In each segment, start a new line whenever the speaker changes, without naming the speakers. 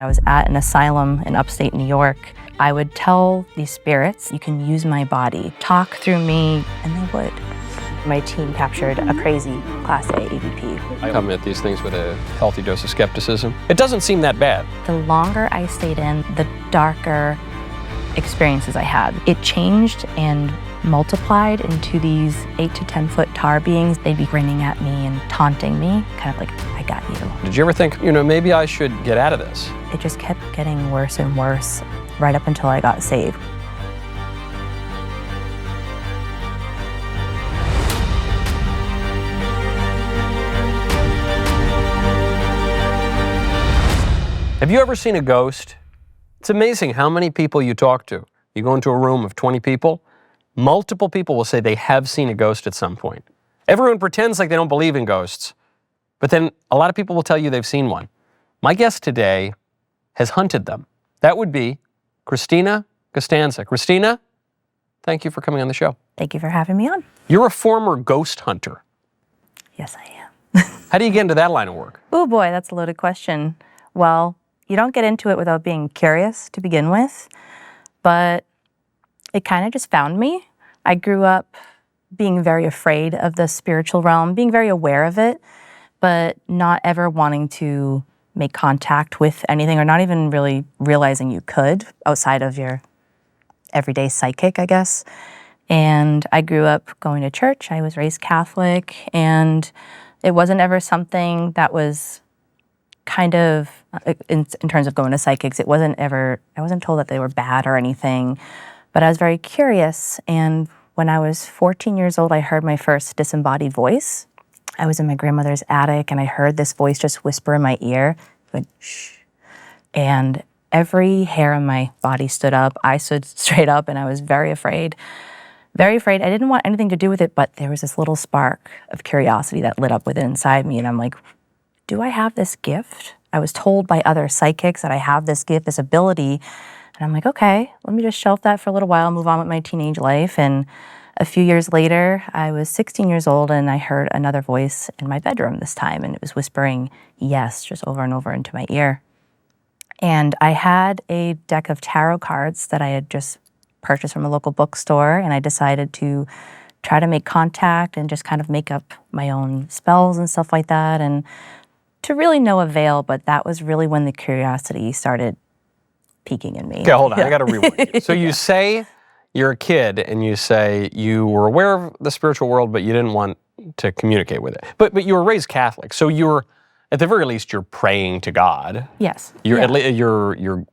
I was at an asylum in upstate New York. I would tell these spirits, you can use my body, talk through me, and they would. My team captured a crazy Class A EVP.
I come at these things with a healthy dose of skepticism. It doesn't seem that bad.
The longer I stayed in, the darker experiences I had. It changed and multiplied into these 8 to 10 foot tar beings. They'd be grinning at me and taunting me, kind of like, I got you.
Did you ever think, maybe I should get out of this?
It just kept getting worse and worse right up until I got saved.
Have you ever seen a ghost? It's amazing how many people you talk to. You go into a room of 20 people, multiple people will say they have seen a ghost at some point. Everyone pretends like they don't believe in ghosts, but then a lot of people will tell you they've seen one. My guest today has hunted them. That would be Kristina Costanza. Kristina, thank you for coming on the show.
Thank you for having me on.
You're a former ghost hunter.
Yes, I am.
How do you get into that line of work?
Oh boy, that's a loaded question. Well, you don't get into it without being curious to begin with, but it kind of just found me. I grew up being very afraid of the spiritual realm, being very aware of it, but not ever wanting to make contact with anything or not even really realizing you could outside of your everyday psychic, I guess. And I grew up going to church. I was raised Catholic, and it wasn't ever something that was kind of, in terms of going to psychics, I wasn't told that they were bad or anything, but I was very curious. And when I was 14 years old, I heard my first disembodied voice. I was in my grandmother's attic, and I heard this voice just whisper in my ear, went, shh. And every hair on my body stood up. I stood straight up, and I was very afraid. Very afraid. I didn't want anything to do with it, but there was this little spark of curiosity that lit up within inside me, and I'm like, do I have this gift? I was told by other psychics that I have this gift, this ability, and I'm like, okay, let me just shelf that for a little while, move on with my teenage life. And a few years later, I was 16 years old, and I heard another voice in my bedroom this time, and it was whispering yes, just over and over into my ear. And I had a deck of tarot cards that I had just purchased from a local bookstore, and I decided to try to make contact and just kind of make up my own spells and stuff like that, and to really no avail, but that was really when the curiosity started peaking in me.
Okay, hold on, I gotta rewind you. So you say you're a kid, and you say you were aware of the spiritual world, but you didn't want to communicate with it. But you were raised Catholic, so you're, at the very least, you're praying to God.
Yes.
You're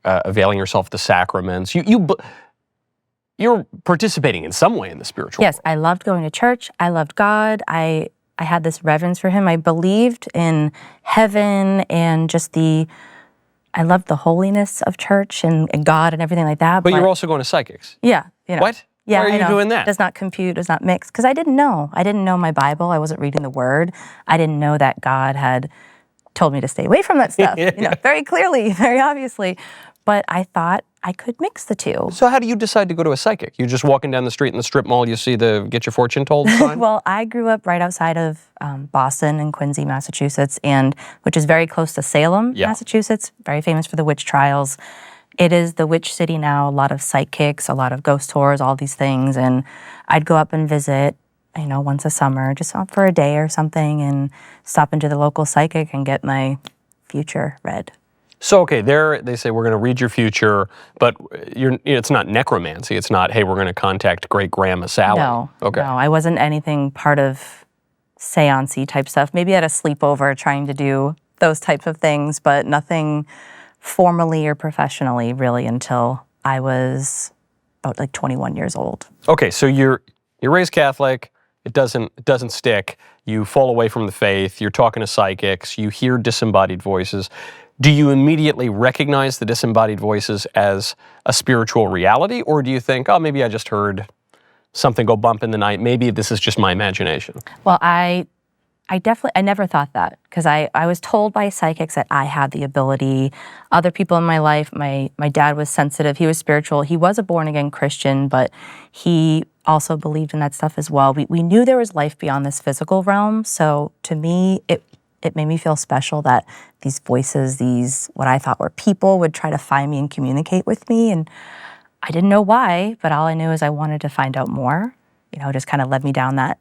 availing yourself of the sacraments. You're participating in some way in the spiritual world.
Yes, I loved going to church. I loved God. I had this reverence for him. I believed in heaven and just I loved the holiness of church and God and everything like that.
But you're also going to psychics.
Yeah.
What?
Yeah,
Why are you doing that?
Does not compute, does not mix. Because I didn't know. I didn't know my Bible. I wasn't reading the Word. I didn't know that God had told me to stay away from that stuff. Very clearly, very obviously. But I thought I could mix the two.
So how do you decide to go to a psychic? You're just walking down the street in the strip mall, you see the Get Your Fortune Told sign?
Well, I grew up right outside of Boston and Quincy, Massachusetts, which is very close to Salem, Massachusetts, very famous for the witch trials. It is the witch city now, a lot of psychics, a lot of ghost tours, all these things. And I'd go up and visit, once a summer, just for a day or something, and stop into the local psychic and get my future read.
So, okay, they say we're going to read your future, but it's not necromancy. It's not, hey, we're going to contact great-grandma Sally.
No,
okay.
No, I wasn't anything part of seance-y type stuff. Maybe at a sleepover trying to do those types of things, but nothing formally or professionally really until I was about 21 years old.
Okay, so you're raised Catholic. It doesn't stick. You fall away from the faith. You're talking to psychics. You hear disembodied voices. Do you immediately recognize the disembodied voices as a spiritual reality, or do you think, oh, maybe I just heard something go bump in the night, maybe this is just my imagination?
Well, I never thought that, because I was told by psychics that I had the ability. Other people in my life, my dad was sensitive, he was spiritual, he was a born-again Christian, but he also believed in that stuff as well. We knew there was life beyond this physical realm, so to me, it made me feel special that these voices, these what I thought were people, would try to find me and communicate with me. And I didn't know why, but all I knew is I wanted to find out more. You know, it just kind of led me down that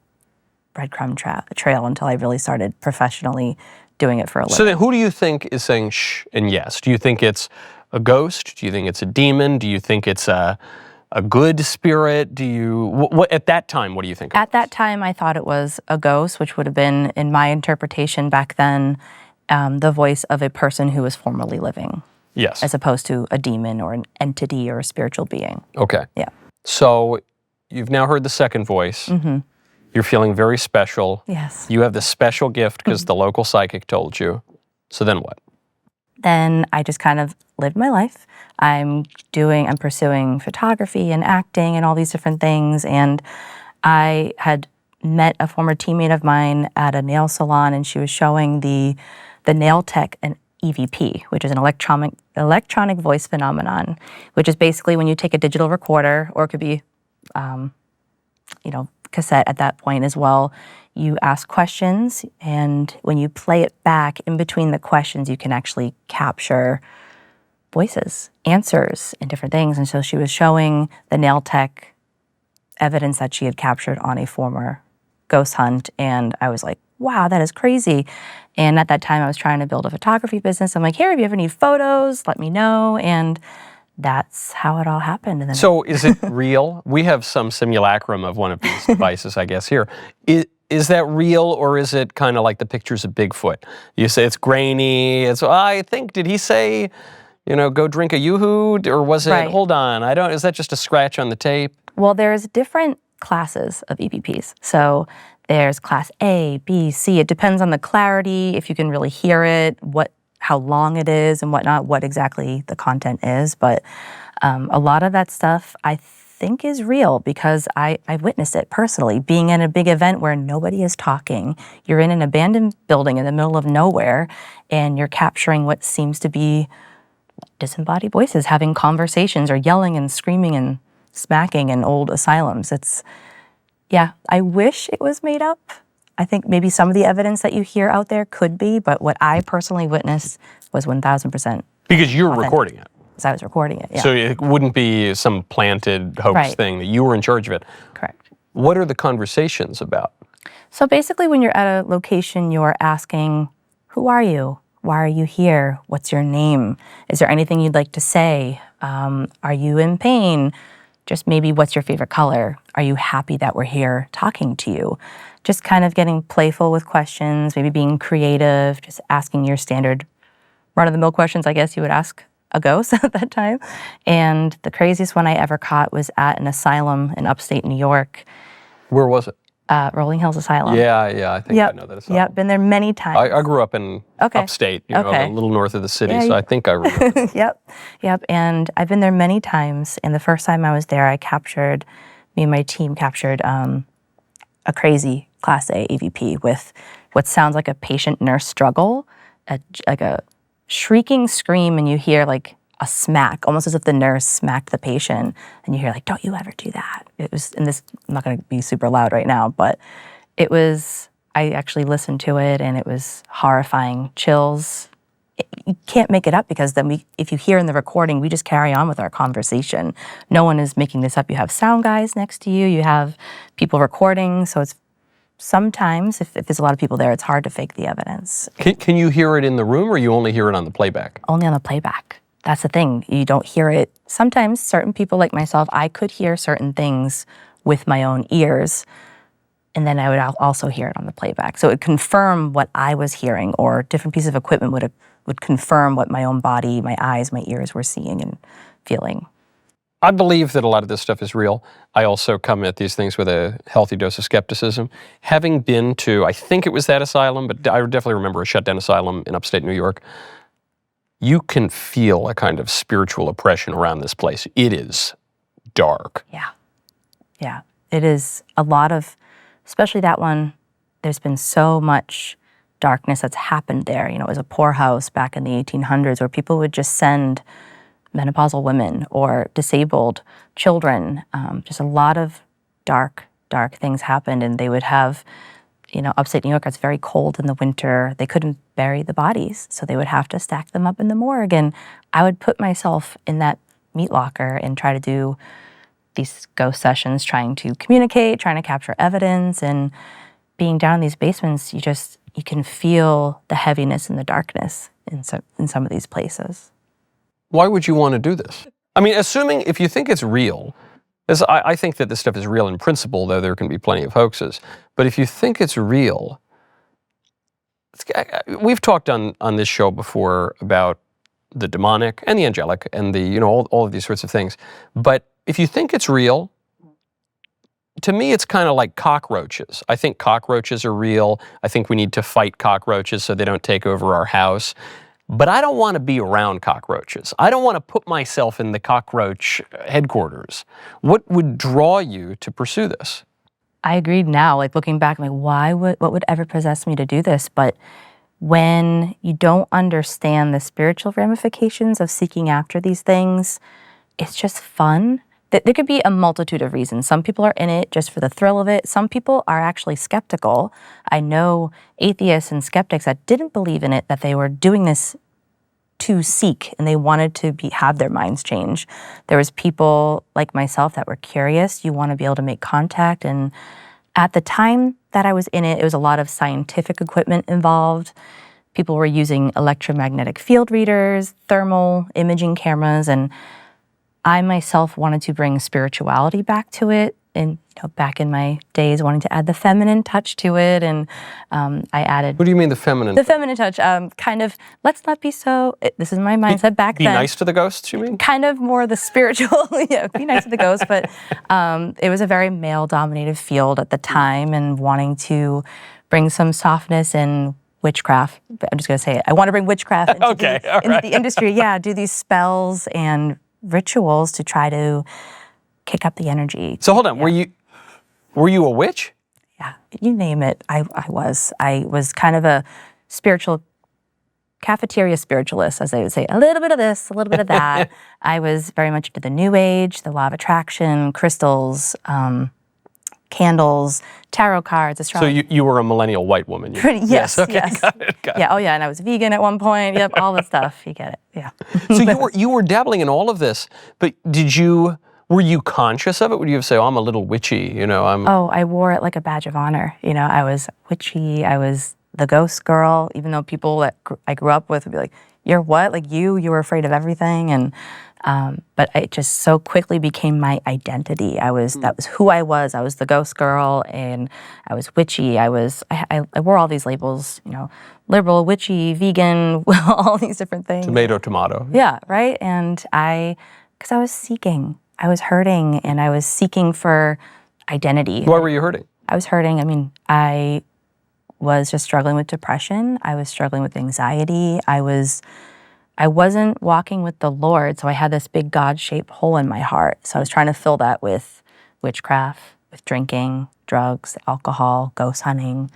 breadcrumb trail until I really started professionally doing it for a living.
So then who do you think is saying shh and yes? Do you think it's a ghost? Do you think it's a demon? Do you think it's a good spirit? Do you, what at that time, what do you think?
At that time, I thought it was a ghost, which would have been, in my interpretation back then, the voice of a person who was formerly living.
Yes.
As opposed to a demon or an entity or a spiritual being.
Okay.
Yeah.
So you've now heard the second voice.
Mm-hmm.
You're feeling very special.
Yes.
You have this special gift because the local psychic told you. So then what?
Then I just kind of lived my life. I'm pursuing photography and acting and all these different things. And I had met a former teammate of mine at a nail salon, and she was showing the nail tech an EVP, which is an electronic voice phenomenon, which is basically when you take a digital recorder, or it could be, cassette at that point as well. You ask questions, and when you play it back, in between the questions, you can actually capture voices, answers, and different things. And so she was showing the nail tech evidence that she had captured on a former ghost hunt, and I was like, wow, that is crazy. And at that time, I was trying to build a photography business. I'm like, here, if you ever need photos, let me know. And that's how it all happened. And then
So is it real? We have some simulacrum of one of these devices, I guess, here. Is that real, or is it kind of like the pictures of Bigfoot? You say it's grainy. I think, did he say, go drink a yoo-hoo? Or was it,
Right.
Hold on, is that just a scratch on the tape?
Well, there's different classes of EVPs. So there's class A, B, C. It depends on the clarity, if you can really hear it, how long it is and whatnot, what exactly the content is. But a lot of that stuff I think is real because I've witnessed it personally. Being in a big event where nobody is talking, you're in an abandoned building in the middle of nowhere, and you're capturing what seems to be disembodied voices having conversations or yelling and screaming and smacking in old asylums. I wish it was made up. I think maybe some of the evidence that you hear out there could be, but what I personally witnessed was 1,000%.
Because you're
authentic.
recording it.
Because I was recording it, yeah.
So it wouldn't be some planted hoax
Right.
thing, that you were in charge of it.
Correct.
What are the conversations about?
So basically when you're at a location, you're asking, who are you? Why are you here? What's your name? Is there anything you'd like to say? Are you in pain? Just maybe what's your favorite color? Are you happy that we're here talking to you? Just kind of getting playful with questions, maybe being creative, just asking your standard run-of-the-mill questions I guess you would ask a ghost at that time. And the craziest one I ever caught was at an asylum in upstate New York.
Where was it?
Rolling Hills Asylum.
Yeah, I think I know that asylum.
Yep, been there many times.
I grew up in upstate, a little north of the city,
Yeah,
so I think I remember.
Yep, and I've been there many times, and the first time I was there, me and my team captured a crazy Class A EVP with what sounds like a patient-nurse struggle, like a shrieking scream, and you hear like a smack, almost as if the nurse smacked the patient, and you hear like, don't you ever do that. It was, and this, I'm not gonna be super loud right now, but I actually listened to it, and it was horrifying, chills. You can't make it up because then if you hear in the recording, we just carry on with our conversation. No one is making this up. You have sound guys next to you, you have people recording, so it's sometimes, if there's a lot of people there, it's hard to fake the evidence.
Can you hear it in the room, or you only hear it on the playback?
Only on the playback. That's the thing. You don't hear it. Sometimes certain people like myself, I could hear certain things with my own ears, and then I would also hear it on the playback. So it would confirm what I was hearing, or different pieces of equipment would confirm what my own body, my eyes, my ears were seeing and feeling.
I believe that a lot of this stuff is real. I also come at these things with a healthy dose of skepticism. Having been to, I think it was that asylum, but I definitely remember a shut-down asylum in upstate New York, you can feel a kind of spiritual oppression around this place. It is dark.
Yeah. It is a lot of, especially that one, there's been so much darkness that's happened there. It was a poorhouse back in the 1800s where people would just send menopausal women or disabled children. Just a lot of dark things happened, and they would have upstate New York, it's very cold in the winter. They couldn't bury the bodies, so they would have to stack them up in the morgue. And I would put myself in that meat locker and try to do these ghost sessions, trying to communicate, trying to capture evidence. And being down in these basements, you can feel the heaviness and the darkness in some of these places.
Why would you want to do this? I mean, assuming if you think it's real, I think that this stuff is real in principle, though there can be plenty of hoaxes. But if you think it's real, we've talked on this show before about the demonic and the angelic and the all of these sorts of things. But if you think it's real, to me it's kind of like cockroaches. I think cockroaches are real. I think we need to fight cockroaches so they don't take over our house. But I don't want to be around cockroaches. I don't want to put myself in the cockroach headquarters. What would draw you to pursue this?
I agreed now, looking back, I'm what would ever possess me to do this? But when you don't understand the spiritual ramifications of seeking after these things, it's just fun. There could be a multitude of reasons. Some people are in it just for the thrill of it. Some people are actually skeptical. I know atheists and skeptics that didn't believe in it, that they were doing this to seek, and they wanted to have their minds change. There was people like myself that were curious. You want to be able to make contact. And at the time that I was in it, it was a lot of scientific equipment involved. People were using electromagnetic field readers, thermal imaging cameras, and I myself wanted to bring spirituality back to it. And back in my days, wanting to add the feminine touch to it, and I added.
What do you mean the feminine?
The feminine touch, kind of. Let's not be so. This is my mindset back then.
Be nice to the ghosts, you mean?
Kind of more the spiritual. Yeah, be nice to the ghosts, but it was a very male-dominated field at the time, and wanting to bring some softness and witchcraft. I'm just going to say it. I want to bring witchcraft into, into the industry. Yeah, do these spells and rituals to try to kick up the energy.
So hold on, were you a witch?
Yeah, you name it. I was kind of a spiritual cafeteria spiritualist, as they would say. A little bit of this, a little bit of that. I was very much into the New Age, the law of attraction, crystals, candles, tarot cards, astrology.
So you were a millennial white woman?
Yes.
Okay,
yes.
Got it.
Yeah. Oh, yeah. And I was vegan at one point. Yep. All the stuff. You get it. Yeah.
So you were dabbling in all of this, but were you conscious of it? Would you say, "Oh, I'm a little witchy"?
Oh, I wore it like a badge of honor. I was witchy. I was the ghost girl. Even though people that I grew up with would be like, "You're what? Like you were afraid of everything." And but it just so quickly became my identity. That was who I was. I was the ghost girl, and I was witchy. I wore all these labels. Liberal, witchy, vegan, all these different things.
Tomato.
Yeah, right. And because I was seeking. I was hurting, and I was seeking for identity.
Why were you hurting?
I was hurting. I was just struggling with depression. I was struggling with anxiety. I wasn't walking with the Lord, so I had this big God-shaped hole in my heart. So I was trying to fill that with witchcraft, with drinking, drugs, alcohol, ghost hunting,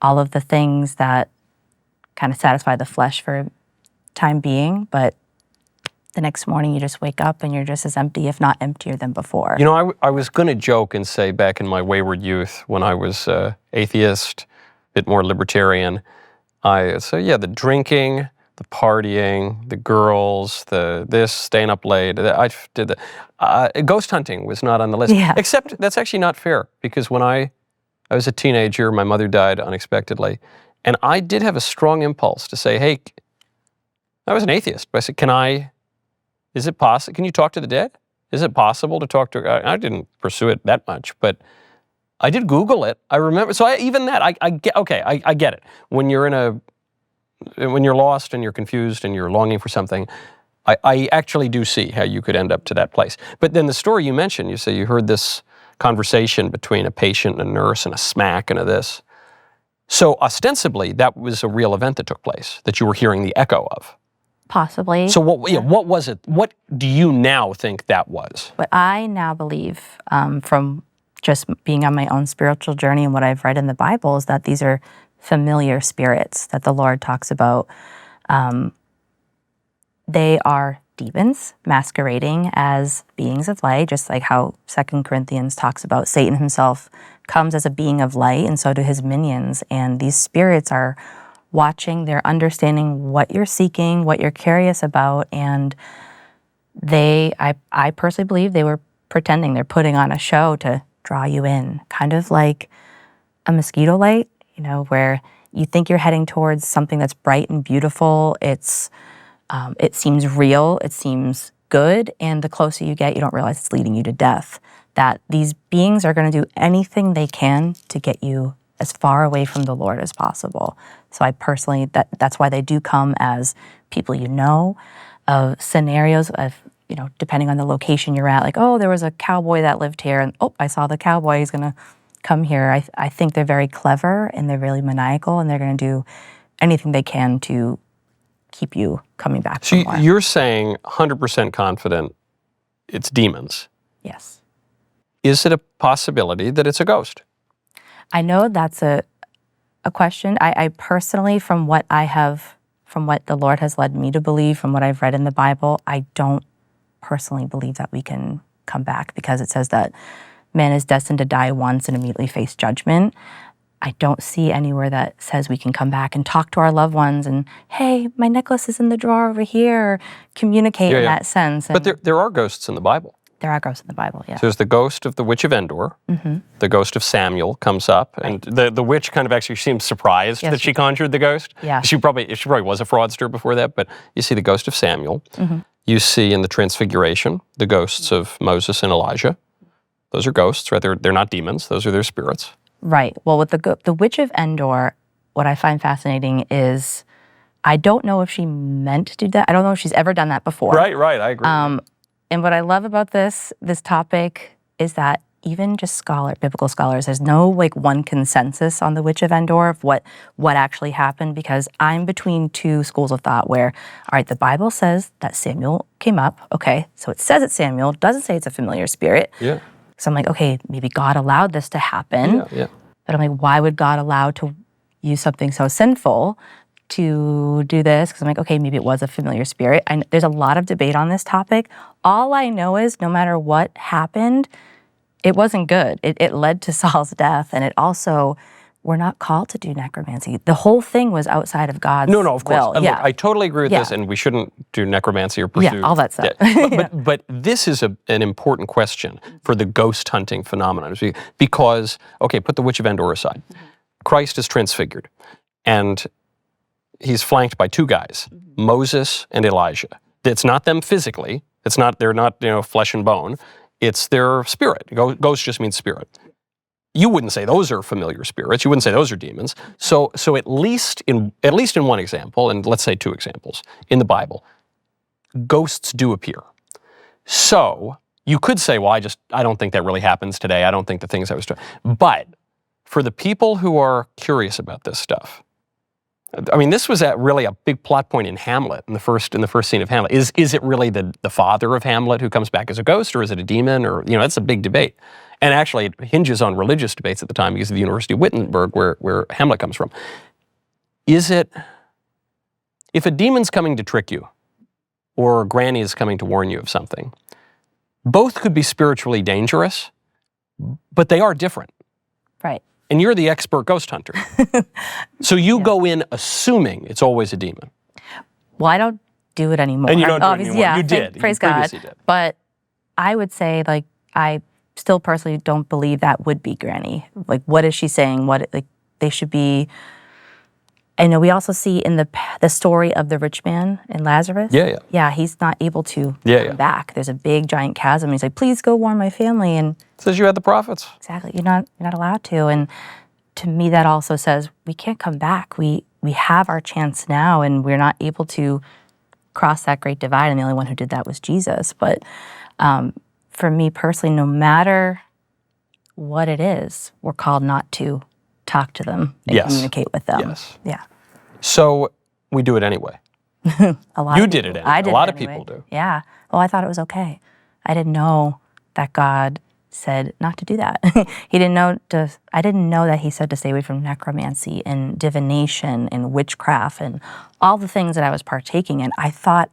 all of the things that kind of satisfy the flesh for a time being, but the next morning you just wake up and you're just as empty, if not emptier than before.
I was going to joke and say back in my wayward youth when I was atheist, a bit more libertarian, the drinking, the partying, the girls, staying up late. I did that. Ghost hunting was not on the list.
Yeah.
Except that's actually not fair, because when I was a teenager, my mother died unexpectedly, and I did have a strong impulse to say, "Hey," I was an atheist, but I said, is it possible? Can you talk to the dead? Is it possible to talk to? I didn't pursue it that much, but I did Google it. I remember. So I get it. When you're lost and you're confused and you're longing for something, I actually do see how you could end up to that place. But then the story you mentioned, you say you heard this conversation between a patient and a nurse and a smack and a this. So ostensibly, that was a real event that took place that you were hearing the echo of.
Possibly.
So what was it? What do you now think that was?
What I now believe, from just being on my own spiritual journey and what I've read in the Bible, is that these are familiar spirits that the Lord talks about. They are demons masquerading as beings of light, just like how 2 Corinthians talks about Satan himself comes as a being of light, and so do his minions. And these spirits are watching, they're understanding what you're seeking, what you're curious about, and I personally believe they were pretending, they're putting on a show to draw you in, kind of like a mosquito light, where you think you're heading towards something that's bright and beautiful. It seems real, it seems good, and the closer you get, you don't realize it's leading you to death. That these beings are going to do anything they can to get you as far away from the Lord as possible. So I personally, that's why they do come as people of scenarios of, depending on the location you're at, like, oh, there was a cowboy that lived here, and oh, I saw the cowboy, he's going to come here. I think they're very clever, and they're really maniacal, and they're going to do anything they can to keep you coming back.
So you're saying 100% confident it's demons.
Yes.
Is it a possibility that it's a ghost?
I know that's a question. I personally, from what the Lord has led me to believe, from what I've read in the Bible, I don't personally believe that we can come back, because it says that man is destined to die once and immediately face judgment. I don't see anywhere that says we can come back and talk to our loved ones and, hey, my necklace is in the drawer over here, or communicate in that sense.
But there are ghosts in the Bible.
There are ghosts in the Bible, yeah.
So there's the ghost of the witch of Endor. Mm-hmm. The ghost of Samuel comes up, and the witch kind of actually seems surprised that she conjured the ghost. Yeah. She probably was a fraudster before that, but you see the ghost of Samuel. Mm-hmm. You see in the Transfiguration the ghosts of Moses and Elijah. Those are ghosts, right? They're not demons. Those are their spirits.
Right. Well, with the witch of Endor, what I find fascinating is I don't know if she meant to do that. I don't know if she's ever done that before.
Right. I agree.
And what I love about this topic is that even just biblical scholars, there's no one consensus on the witch of Endor of what actually happened, because I'm between two schools of thought where, all right, the Bible says that Samuel came up. Okay, so it says it's Samuel, doesn't say it's a familiar spirit.
Yeah.
So I'm like, okay, maybe God allowed this to happen.
Yeah.
But I'm like, why would God allow to use something so sinful to do this? Because I'm like, okay, maybe it was a familiar spirit. There's a lot of debate on this topic. All I know is no matter what happened, it wasn't good. It led to Saul's death, and it also, we're not called to do necromancy. The whole thing was outside of God's will.
No, of course. Look, I totally agree with this, and we shouldn't do necromancy or pursue.
Yeah, all that stuff.
But this is an important question for the ghost hunting phenomenon. Because, okay, put the witch of Endor aside. Christ is transfigured, and he's flanked by two guys, Moses and Elijah. It's not them physically. They're not flesh and bone. It's their spirit. Ghost just means spirit. You wouldn't say those are familiar spirits. You wouldn't say those are demons. So at least in one example, and let's say two examples in the Bible, ghosts do appear. So you could say, well, I don't think that really happens today. I don't think the things I was doing. But for the people who are curious about this stuff, I mean, this was really a big plot point in Hamlet, in the first scene of Hamlet. Is it really the father of Hamlet who comes back as a ghost, or is it a demon? Or that's a big debate. And actually, it hinges on religious debates at the time because of the University of Wittenberg, where Hamlet comes from. Is it, if a demon's coming to trick you, or a granny is coming to warn you of something, both could be spiritually dangerous, but they are different.
Right.
And you're the expert ghost hunter. So you go in assuming it's always a demon.
Well, I don't do it anymore.
And you don't do it anymore.
Yeah,
you did.
Praise God. Did. But I would say, I still personally don't believe that would be Granny. What is she saying? They should be. I know we also see in the story of the rich man and Lazarus.
Yeah.
Yeah, he's not able to come back. There's a big giant chasm. He's like, please go warn my family. And
it says you had the prophets.
Exactly. You're not allowed to. And to me, that also says we can't come back. We have our chance now, and we're not able to cross that great divide. And the only one who did that was Jesus. But for me personally, no matter what it is, we're called not to talk to them and communicate with them.
Yes.
Yeah.
So we do it anyway. You did it anyway.
I did.
A lot
anyway.
of people do.
Yeah. Well, I thought it was okay. I didn't know that God said not to do that. I didn't know that he said to stay away from necromancy and divination and witchcraft and all the things that I was partaking in. I thought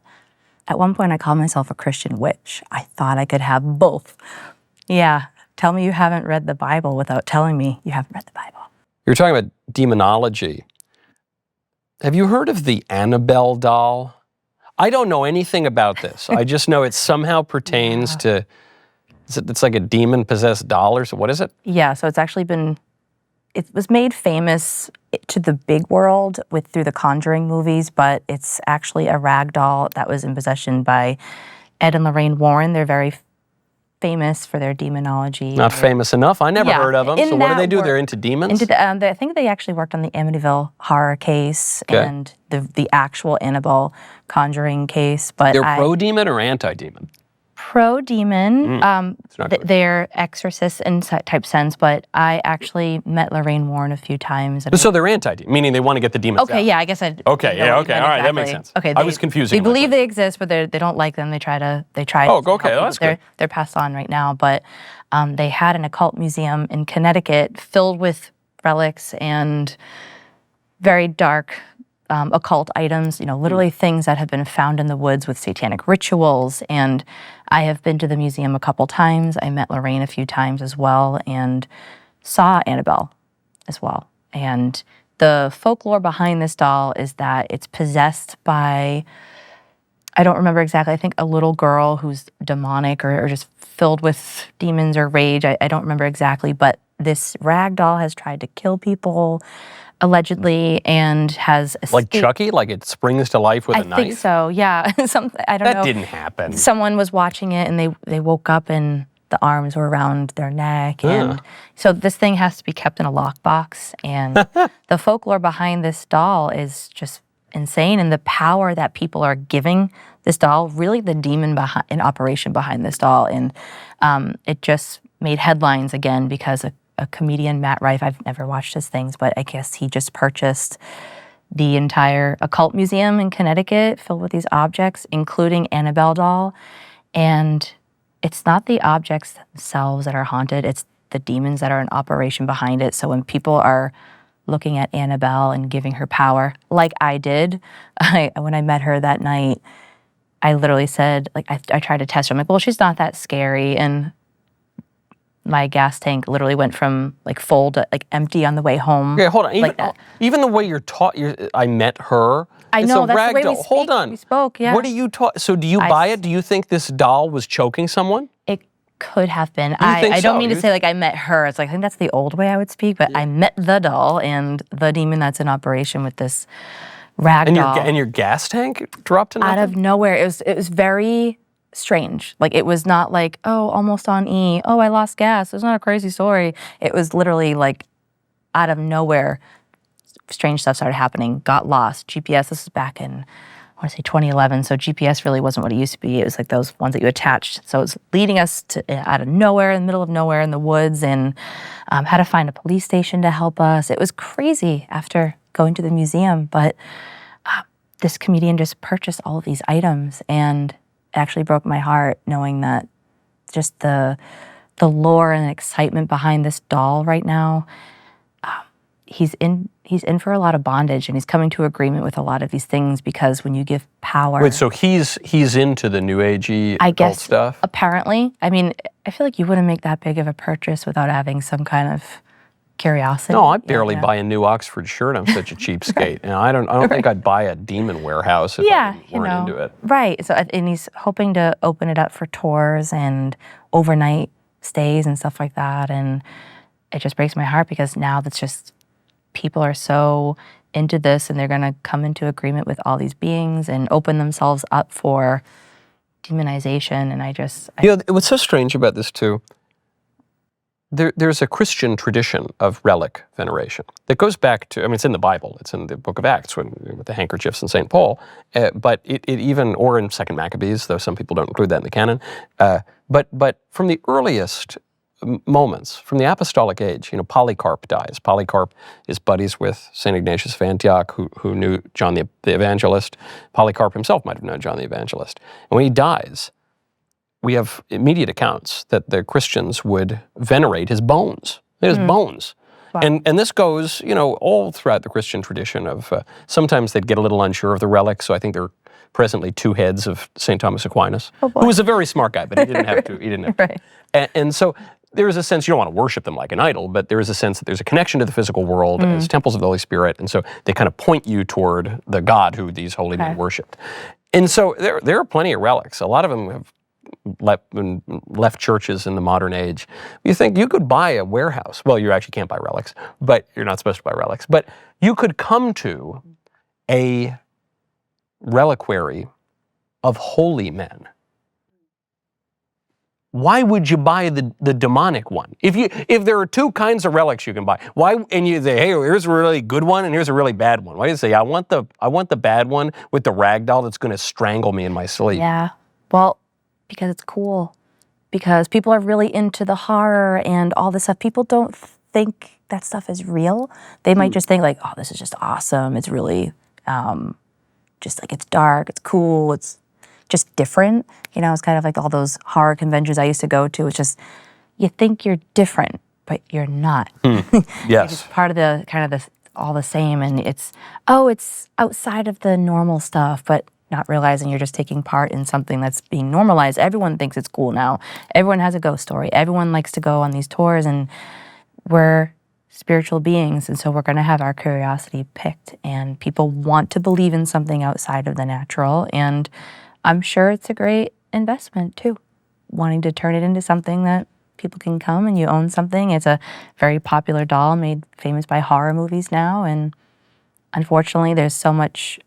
At one point, I called myself a Christian witch. I thought I could have both. Yeah, tell me you haven't read the Bible without telling me you haven't read the Bible.
You're talking about demonology. Have you heard of the Annabelle doll? I don't know anything about this. I just know it somehow pertains to, it's like a demon-possessed doll or so. What is it?
Yeah, so it's actually it was made famous to the big world through the Conjuring movies, but it's actually a rag doll that was in possession by Ed and Lorraine Warren. They're very famous for their demonology.
Not famous enough. I never heard of them. So what do they do? They're into demons?
I think they actually worked on the Amityville horror case and the actual Annabelle Conjuring case. But
they're pro-demon or anti-demon?
Pro-demon. They're exorcists in type sense, but I actually met Lorraine Warren a few times.
So they're anti-demon, meaning they want to get the demons out.
Okay, yeah, I guess I.
Okay, yeah, okay, all right, that makes sense.
Okay,
I was confusing.
They believe they exist, but they don't like them. They try.
Oh, okay, that's good.
They're passed on right now, but they had an occult museum in Connecticut filled with relics and very dark occult items, literally things that have been found in the woods with satanic rituals. And I have been to the museum a couple times. I met Lorraine a few times as well and saw Annabelle as well. And the folklore behind this doll is that it's possessed by, I don't remember exactly, I think a little girl who's demonic or just filled with demons or rage. I don't remember exactly, but this rag doll has tried to kill people, allegedly, and has escaped.
Like Chucky? Like it springs to life with a knife?
I think so, yeah. I don't know.
That didn't happen.
Someone was watching it and they woke up and the arms were around their neck. And so this thing has to be kept in a lockbox. And the folklore behind this doll is just insane. And the power that people are giving this doll, really the demon in operation behind this doll. And it just made headlines again because a comedian, Matt Rife, I've never watched his things, but I guess he just purchased the entire occult museum in Connecticut filled with these objects, including Annabelle doll. And it's not the objects themselves that are haunted, it's the demons that are in operation behind it. So when people are looking at Annabelle and giving her power, like I did, when I met her that night, I literally said, I tried to test her. I'm like, well, she's not that scary. And my gas tank literally went from full to empty on the way home.
Okay, hold on. Even the way you're taught, I met her.
I know, that's the way we
Hold on.
We spoke, yeah.
What are you taught? So do you buy it? Do you think this doll was choking someone?
It could have been.
I
don't mean to say I met her. It's I think that's the old way I would speak, but I met the doll and the demon that's in operation with this rag doll.
And your gas tank dropped to nothing?
Out of nowhere. It was very strange. It was not oh, almost on E. Oh, I lost gas. It's not a crazy story. It was literally out of nowhere, strange stuff started happening. Got lost. GPS, this is back in, I want to say 2011, so GPS really wasn't what it used to be. It was those ones that you attached. So it was leading us to out of nowhere, in the middle of nowhere in the woods, and had to find a police station to help us. It was crazy after going to the museum, but this comedian just purchased all of these items, and it actually broke my heart knowing that just the lore and excitement behind this doll right now, he's in for a lot of bondage, and he's coming to agreement with a lot of these things because when you give power.
Wait, so he's into the New Agey occult stuff?
Apparently. I mean, I feel like you wouldn't make that big of a purchase without having some kind of curiosity.
No, I barely buy a new Oxford shirt. I'm such a cheapskate. And I don't think I'd buy a demon warehouse if I weren't into it.
Right. So, and he's hoping to open it up for tours and overnight stays and stuff like that. And it just breaks my heart because now that's just, people are so into this and they're going to come into agreement with all these beings and open themselves up for demonization. And
what's so strange about this too, there's a Christian tradition of relic veneration that goes back to, it's in the Bible, it's in the book of Acts with the handkerchiefs and St. Paul, but it even, or in 2nd Maccabees, though some people don't include that in the canon, but from the earliest moments, from the apostolic age, Polycarp dies. Polycarp is buddies with St. Ignatius of Antioch, who knew John the Evangelist. Polycarp himself might have known John the Evangelist. And when he dies, we have immediate accounts that the Christians would venerate his bones. His bones. Wow. And this goes, all throughout the Christian tradition of, sometimes they'd get a little unsure of the relic, so I think they're presently 2 heads of St. Thomas Aquinas,
Oh, boy.
who was a very smart guy, but he didn't have to. He didn't have to.
Right.
And so there is a sense, you don't want to worship them like an idol, but there is a sense that there's a connection to the physical world as temples of the Holy Spirit, and so they kind of point you toward the God who these holy men worshipped. And so there are plenty of relics. A lot of them have left churches in the modern age. You think you could buy a warehouse. Well, you actually can't buy relics, but you're not supposed to buy relics. But you could come to a reliquary of holy men. Why would you buy the demonic one? If there are 2 kinds of relics you can buy, why? And you say, hey, here's a really good one and here's a really bad one. Why do you say, I want the bad one with the rag doll that's going to strangle me in my sleep?
Yeah. Well, because it's cool. Because people are really into the horror and all this stuff. People don't think that stuff is real. They might just think like, oh, this is just awesome. It's really just like, it's dark, it's cool, it's just different. You know, it's kind of like all those horror conventions I used to go to. It's just, you think you're different, but you're not.
Yes.
It's part of the kind of all the same, and it's outside of the normal stuff, but not realizing you're just taking part in something that's being normalized. Everyone thinks it's cool now. Everyone has a ghost story. Everyone likes to go on these tours, and we're spiritual beings, and so we're going to have our curiosity picked, and people want to believe in something outside of the natural, and I'm sure it's a great investment too, wanting to turn it into something that people can come and you own something. It's a very popular doll made famous by horror movies now, and unfortunately there's so much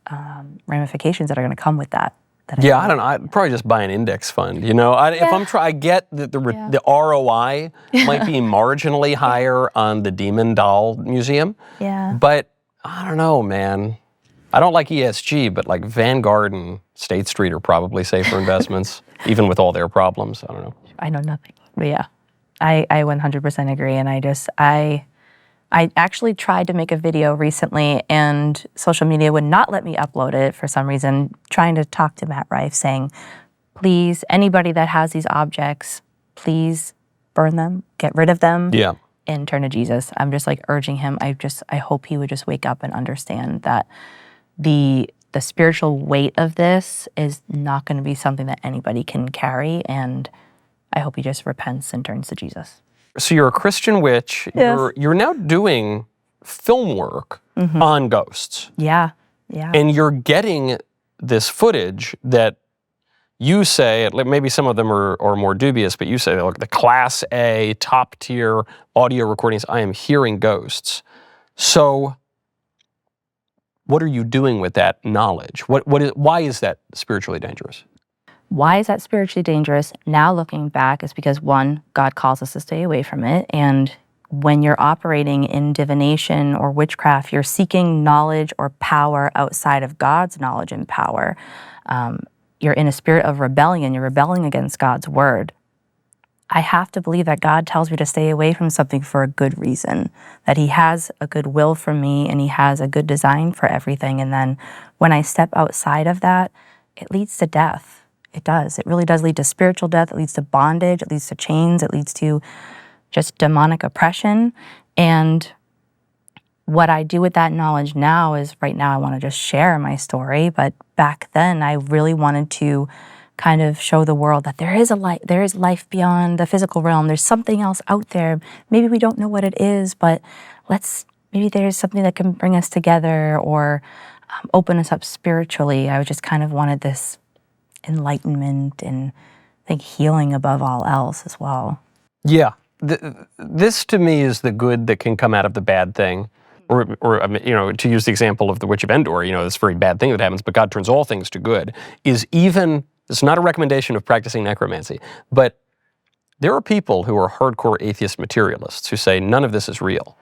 ramifications that are going to come with that.
Yeah, I don't know. I'd probably just buy an index fund. You know, if I'm I get that the ROI might be marginally higher on the Demon Doll Museum.
Yeah.
But I don't know, man. I don't like ESG, but like Vanguard and State Street are probably safer investments, even with all their problems. I don't know.
I know nothing, but yeah, I 100% agree. And I actually tried to make a video recently, and social media would not let me upload it for some reason, trying to talk to Matt Rife, saying, please, anybody that has these objects, please burn them, get rid of them, and turn to Jesus. I'm just like urging him. I hope he would just wake up and understand that the spiritual weight of this is not going to be something that anybody can carry, and I hope he just repents and turns to Jesus.
So you're a Christian witch.
Yes.
You're now doing film work on ghosts.
Yeah.
And you're getting this footage that you say, maybe some of them are more dubious, but you say, look, the Class A, top tier audio recordings, I am hearing ghosts. So what are you doing with that knowledge? Why is that spiritually dangerous?
Why is that spiritually dangerous? Now looking back is because, one, God calls us to stay away from it. And when you're operating in divination or witchcraft, you're seeking knowledge or power outside of God's knowledge and power. You're in a spirit of rebellion. You're rebelling against God's word. I have to believe that God tells me to stay away from something for a good reason, that he has a good will for me and he has a good design for everything. And then when I step outside of that, it leads to death. It does. It really does lead to spiritual death. It leads to bondage. It leads to chains. It leads to just demonic oppression. And what I do with that knowledge now is, right now I want to just share my story. But back then I really wanted to kind of show the world that there is life beyond the physical realm. There's something else out there. Maybe we don't know what it is, but maybe there's something that can bring us together or open us up spiritually. I just kind of wanted this enlightenment and I think healing above all else as well.
Yeah. This to me is the good that can come out of the bad thing. Or to use the example of the Witch of Endor, this very bad thing that happens, but God turns all things to good, it's not a recommendation of practicing necromancy, but there are people who are hardcore atheist materialists who say none of this is real.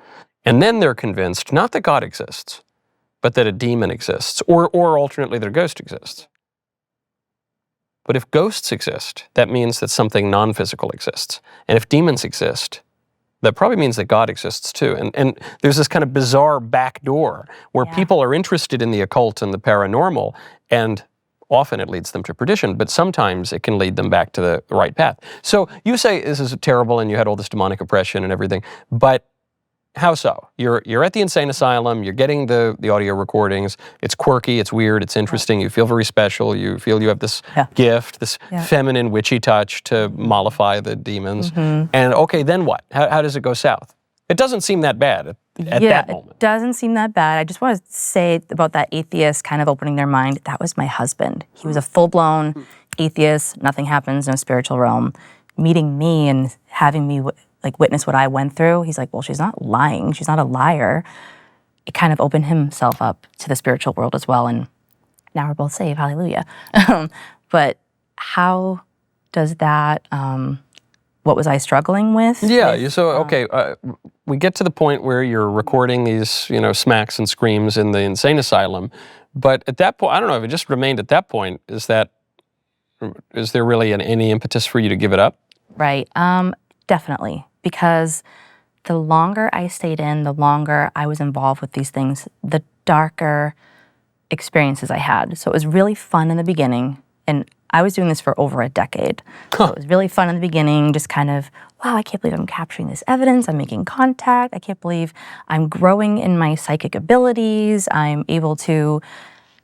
And then they're convinced not that God exists, but that a demon exists, or alternately that a ghost exists. But if ghosts exist, that means that something non-physical exists. And if demons exist, that probably means that God exists too. And there's this kind of bizarre back door where people are interested in the occult and the paranormal, and often it leads them to perdition, but sometimes it can lead them back to the right path. So you say this is terrible and you had all this demonic oppression and everything, but how so? You're at the insane asylum. You're getting the audio recordings. It's quirky. It's weird. It's interesting. You feel very special. You feel you have this gift, this feminine witchy touch to mollify the demons. And okay, then what? How does it go south? It doesn't seem that bad at that moment.
It doesn't seem that bad. I just want to say about that atheist kind of opening their mind. That was my husband. He was a full-blown atheist. Nothing happens in a spiritual realm. Meeting me and having me witness what I went through, he's like, well, she's not lying. She's not a liar. It kind of opened himself up to the spiritual world as well. And now we're both saved. Hallelujah. But how does that, what was I struggling with?
Yeah, okay, we get to the point where you're recording these, smacks and screams in the insane asylum. But at that point, I don't know if it just remained at that point, is there really any impetus for you to give it up?
Right, definitely. Because the longer I stayed in, the longer I was involved with these things, the darker experiences I had. So it was really fun in the beginning, and I was doing this for over a decade. So it was really fun in the beginning, just kind of, wow, I can't believe I'm capturing this evidence, I'm making contact, I can't believe I'm growing in my psychic abilities, I'm able to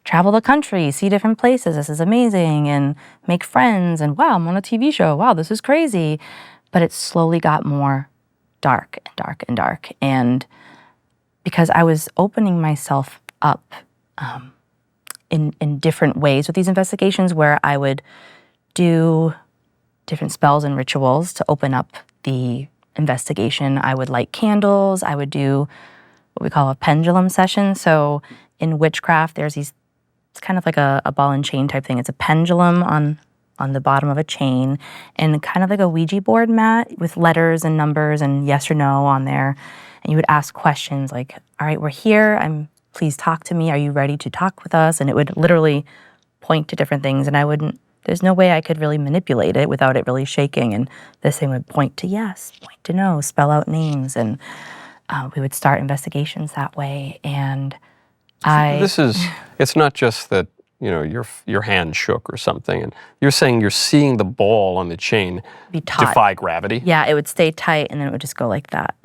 travel the country, see different places, this is amazing, and make friends, and wow, I'm on a TV show, wow, this is crazy. But it slowly got more dark and dark and dark. And because I was opening myself up in different ways with these investigations, where I would do different spells and rituals to open up the investigation. I would light candles. I would do what we call a pendulum session. So in witchcraft, there's these, it's kind of like a ball and chain type thing. It's a pendulum on the bottom of a chain, and kind of like a Ouija board mat with letters and numbers and yes or no on there. And you would ask questions like, all right, we're here, please talk to me, are you ready to talk with us? And it would literally point to different things, and there's no way I could really manipulate it without it really shaking. And this thing would point to yes, point to no, spell out names, and we would start investigations that way. And
it's not just that, your hand shook or something, and you're saying you're seeing the ball on the chain defy gravity?
Yeah, it would stay tight, and then it would just go like that.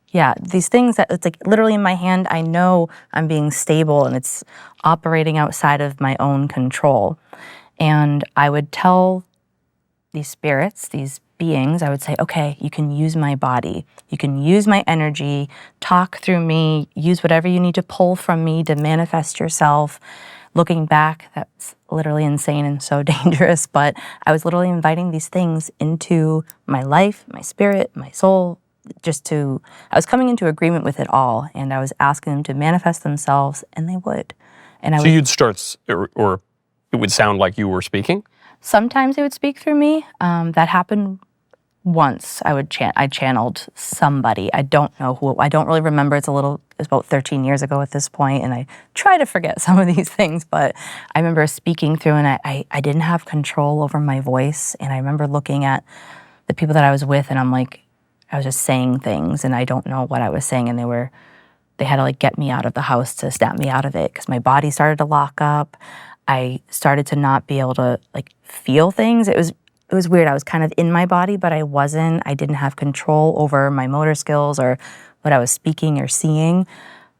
Yeah, these things that it's like literally in my hand, I know I'm being stable, and it's operating outside of my own control. And I would tell these spirits, these beings, I would say, okay, you can use my body, you can use my energy, talk through me, use whatever you need to pull from me to manifest yourself. Looking back, that's literally insane and so dangerous, but I was literally inviting these things into my life, my spirit, my soul, I was coming into agreement with it all, and I was asking them to manifest themselves, and they would. And
you'd start, or it would sound like you were speaking?
Sometimes they would speak through me. That happened once. I channeled somebody. I don't know who. I don't really remember. It's about 13 years ago at this point, and I try to forget some of these things, but I remember speaking through, and I didn't have control over my voice, and I remember looking at the people that I was with, and I'm like, I was just saying things, and I don't know what I was saying, and they had to get me out of the house to snap me out of it, because my body started to lock up. I started to not be able to feel things. It was weird. I was kind of in my body, but I wasn't. I didn't have control over my motor skills or what I was speaking or seeing.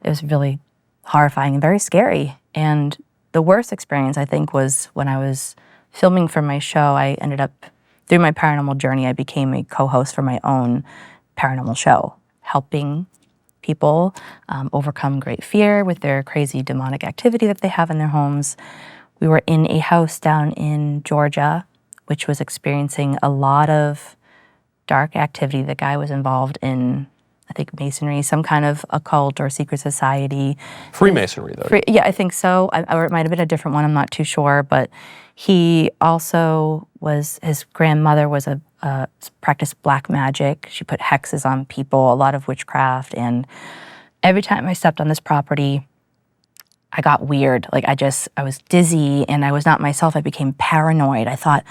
It was really horrifying and very scary. And the worst experience, I think, was when I was filming for my show. I ended up, through my paranormal journey, I became a co-host for my own paranormal show, helping people overcome great fear with their crazy demonic activity that they have in their homes. We were in a house down in Georgia, which was experiencing a lot of dark activity. The guy was involved in, I think, Masonry, some kind of occult or secret society.
Freemasonry, though.
Yeah, I think so. Or it might have been a different one, I'm not too sure. But he also his grandmother was practiced black magic. She put hexes on people, a lot of witchcraft. And every time I stepped on this property, I got weird. I was dizzy, and I was not myself. I became paranoid. I thought,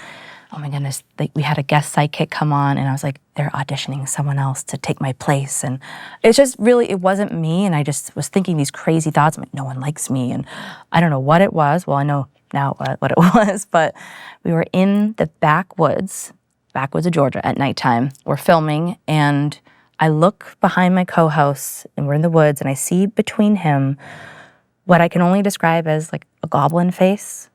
oh my goodness, we had a guest psychic come on, and I was like, they're auditioning someone else to take my place. And it's just really, it wasn't me, and I just was thinking these crazy thoughts. I'm like, no one likes me, and I don't know what it was. Well, I know now what it was, but we were in the backwoods of Georgia at nighttime. We're filming, and I look behind my co-host, and we're in the woods, and I see between him what I can only describe as like a goblin face,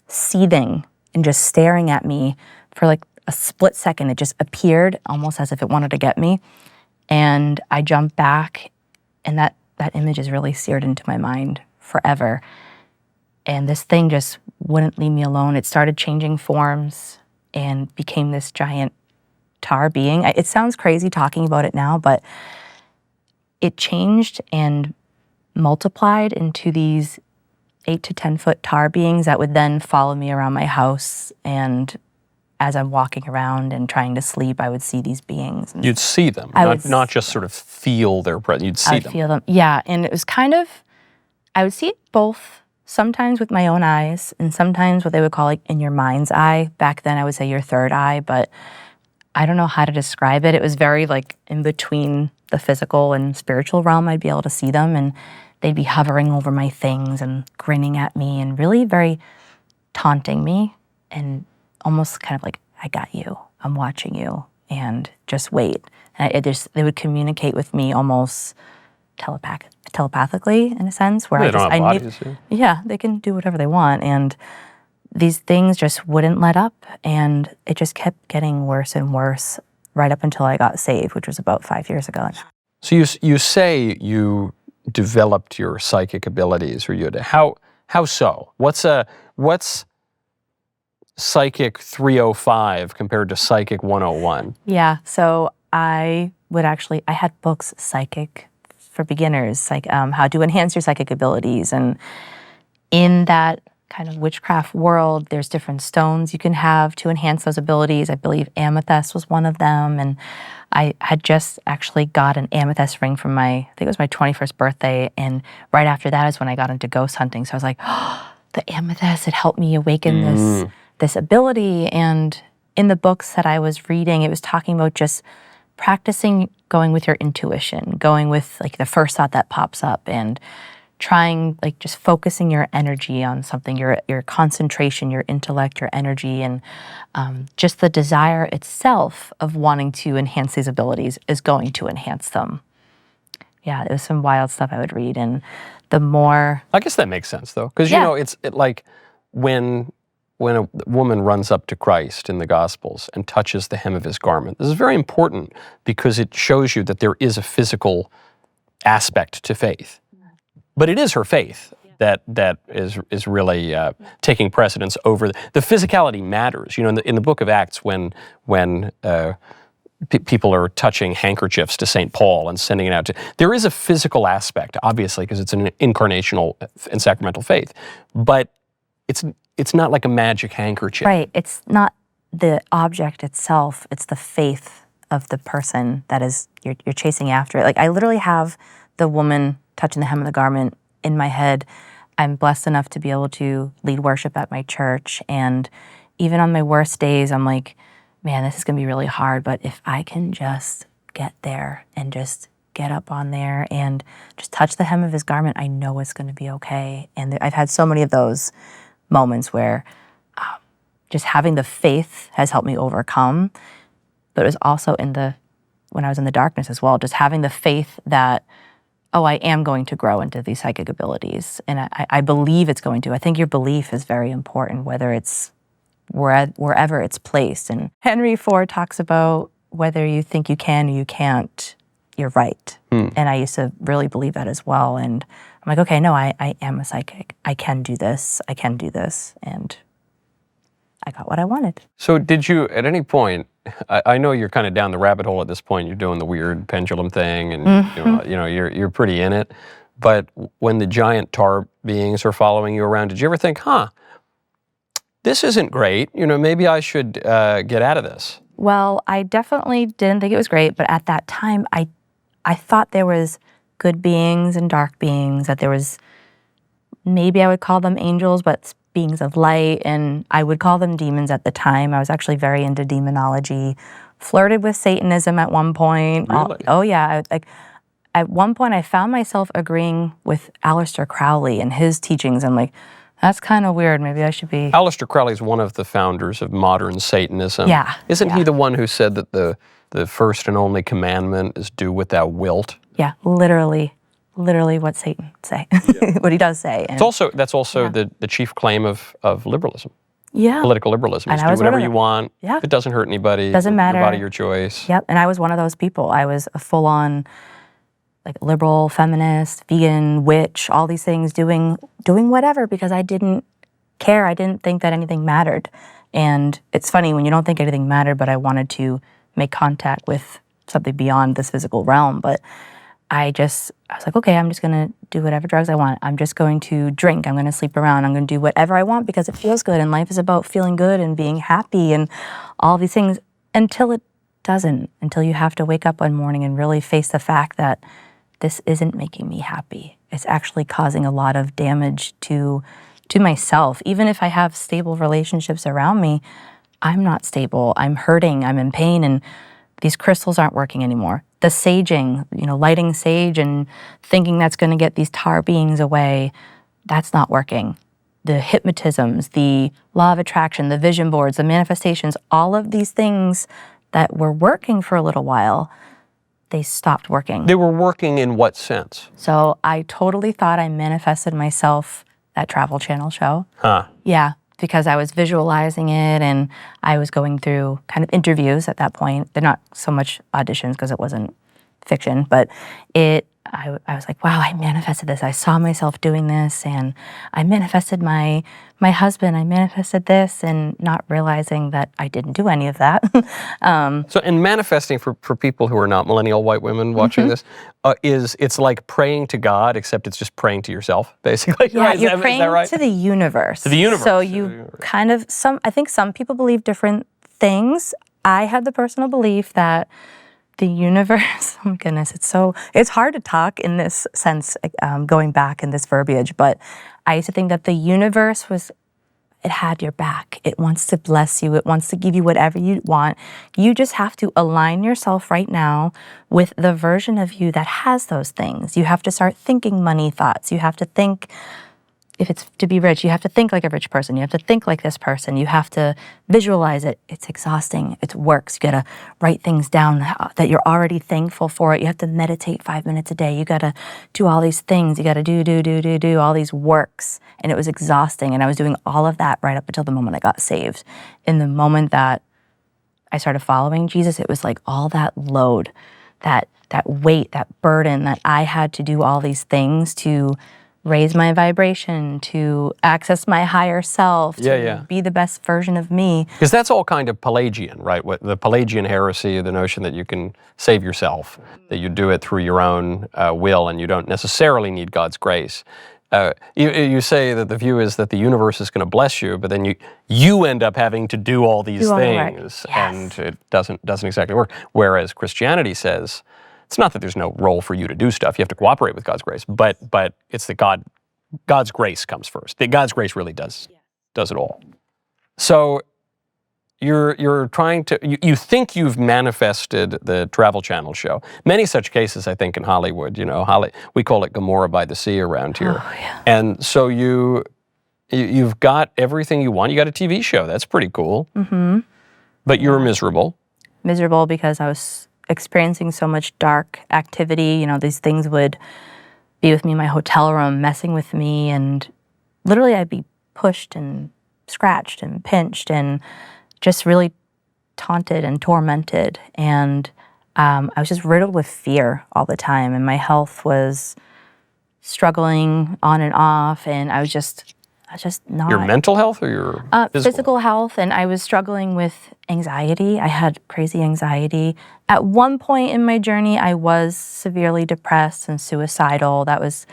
seething and just staring at me for like a split second. It just appeared almost as if it wanted to get me. And I jumped back, and that image is really seared into my mind forever. And this thing just wouldn't leave me alone. It started changing forms and became this giant tar being. It sounds crazy talking about it now, but it changed and multiplied into these 8 to 10 foot tar beings that would then follow me around my house. And as I'm walking around and trying to sleep, I would see these beings.
You'd see them, not just sort of feel their presence. You'd see them.
Feel them, yeah. And it was kind of, I would see it both, sometimes with my own eyes and sometimes what they would call like in your mind's eye. Back then I would say your third eye, but I don't know how to describe it. It was very like in between the physical and spiritual realm. I'd be able to see them, and they'd be hovering over my things and grinning at me and really very taunting me and almost kind of like, I got you, I'm watching you, and just wait. And they would communicate with me almost telepathically in a sense, where
they don't have bodies,
yeah, they can do whatever they want. And these things just wouldn't let up, and it just kept getting worse and worse right up until I got saved, which was about 5 years ago.
So you say you developed your psychic abilities, or how so? What's psychic 305 compared to psychic 101?
Yeah, so I had books, Psychic for Beginners, like how to enhance your psychic abilities. And in that kind of witchcraft world, there's different stones you can have to enhance those abilities. I believe amethyst was one of them. And I had just actually got an amethyst ring from I think it was my 21st birthday. And right after that is when I got into ghost hunting. So I was like, oh, the amethyst, it helped me awaken this ability. And in the books that I was reading, it was talking about just practicing going with your intuition, going with like the first thought that pops up, and trying like just focusing your energy on something, your concentration, your intellect, your energy, and just the desire itself of wanting to enhance these abilities is going to enhance them. Yeah, it was some wild stuff I would read, and the more...
I guess that makes sense though, because you know, it's like when a woman runs up to Christ in the Gospels and touches the hem of his garment. This is very important because it shows you that there is a physical aspect to faith. But it is her faith that is really taking precedence over the physicality matters. You know, in the book of Acts, when people are touching handkerchiefs to St. Paul and sending it out there is a physical aspect, obviously, because it's an incarnational and sacramental faith. But it's not like a magic handkerchief.
Right. It's not the object itself. It's the faith of the person that is you're chasing after it. Like I literally have the woman touching the hem of the garment in my head. I'm blessed enough to be able to lead worship at my church. And even on my worst days, I'm like, man, this is going to be really hard. But if I can just get there and just get up on there and just touch the hem of his garment, I know it's going to be okay. And I've had so many of those moments where just having the faith has helped me overcome. But it was also when I was in the darkness as well, just having the faith that, oh, I am going to grow into these psychic abilities. And I believe it's going to. I think your belief is very important, whether it's wherever it's placed. And Henry Ford talks about whether you think you can or you can't, you're right. And I used to really believe that as well. And I'm like, okay, no, I am a psychic. I can do this. I can do this. And I got what I wanted.
So did you, at any point, I know you're kind of down the rabbit hole at this point, you're doing the weird pendulum thing, and you know, you're pretty in it. But when the giant tar beings are following you around, did you ever think, this isn't great, you know, maybe I should get out of this?
Well, I definitely didn't think it was great, but at that time, I thought there was good beings and dark beings, that there was, maybe I would call them angels, but beings of light, and I would call them demons at the time. I was actually very into demonology, flirted with Satanism at one point.
Really?
Oh yeah, at one point I found myself agreeing with Aleister Crowley and his teachings. I'm like, That's kind of weird. Maybe I should be.
Aleister Crowley's one of the founders of modern Satanism.
Yeah.
Isn't he the one who said that the first and only commandment is do what thou wilt?
Yeah, literally what Satan say, what he does say. And
That's also the chief claim of liberalism.
Yeah.
Political liberalism is do whatever you want.
Yeah.
If it doesn't hurt anybody.
Doesn't matter.
Your body, your choice.
Yep. And I was one of those people. I was a full-on like liberal, feminist, vegan, witch, all these things, doing whatever because I didn't care. I didn't think that anything mattered. And it's funny when you don't think anything mattered, but I wanted to make contact with something beyond this physical realm. But I was like, okay, I'm just gonna do whatever drugs I want. I'm just going to drink. I'm gonna sleep around. I'm gonna do whatever I want because it feels good. And life is about feeling good and being happy and all these things until it doesn't, until you have to wake up one morning and really face the fact that this isn't making me happy. It's actually causing a lot of damage to myself. Even if I have stable relationships around me, I'm not stable. I'm hurting. I'm in pain. And these crystals aren't working anymore. The saging, lighting sage and thinking that's going to get these tar beings away, that's not working. The hypnotisms, the law of attraction, the vision boards, the manifestations, all of these things that were working for a little while, they stopped working.
They were working in what sense?
So I totally thought I manifested myself that Travel Channel show.
Huh.
Yeah, because I was visualizing it and I was going through kind of interviews at that point. They're not so much auditions because it wasn't fiction, but I was like, wow, I manifested this. I saw myself doing this and I manifested my husband. I manifested this and not realizing that I didn't do any of that.
So, and manifesting for people who are not millennial white women watching this, it's like praying to God, except it's just praying to yourself, basically.
Yeah,
right?
you're praying
is that right?
to the universe.
To the universe.
So you kind of, I think some people believe different things. I had the personal belief that the universe, oh my goodness, it's hard to talk in this sense, going back in this verbiage, but I used to think that the universe it had your back. It wants to bless you. It wants to give you whatever you want. You just have to align yourself right now with the version of you that has those things. You have to start thinking money thoughts. You have to think, if it's to be rich, you have to think like a rich person. You have to think like this person. You have to visualize it. It's exhausting. It works. You got to write things down that you're already thankful for it. You have to meditate 5 minutes a day. You got to do all these things. You got to do all these works. And it was exhausting. And I was doing all of that right up until the moment I got saved. In the moment that I started following Jesus, it was like all that load, that weight, that burden that I had to do all these things to raise my vibration, to access my higher self, to be the best version of me.
Because that's all kind of Pelagian, right? The Pelagian heresy, the notion that you can save yourself, that you do it through your own will and you don't necessarily need God's grace. You say that the view is that the universe is going to bless you, but then you end up having to do all these things, and it doesn't exactly work. Whereas Christianity says, it's not that there's no role for you to do stuff. You have to cooperate with God's grace, but it's that God's grace comes first. That God's grace really does it all. So you're trying to, you think you've manifested the Travel Channel show. Many such cases, I think, in Hollywood. We call it Gomorrah by the Sea around here.
Oh, yeah.
And so you've got everything you want. You got a TV show. That's pretty cool. Mm-hmm. But you're miserable.
Miserable because I was experiencing so much dark activity. These things would be with me in my hotel room, messing with me, and literally I'd be pushed and scratched and pinched and just really taunted and tormented. And I was just riddled with fear all the time, and my health was struggling on and off, and I was just not.
Your mental health or your
physical health, and I was struggling with anxiety. I had crazy anxiety. At one point in my journey, I was severely depressed and suicidal. That was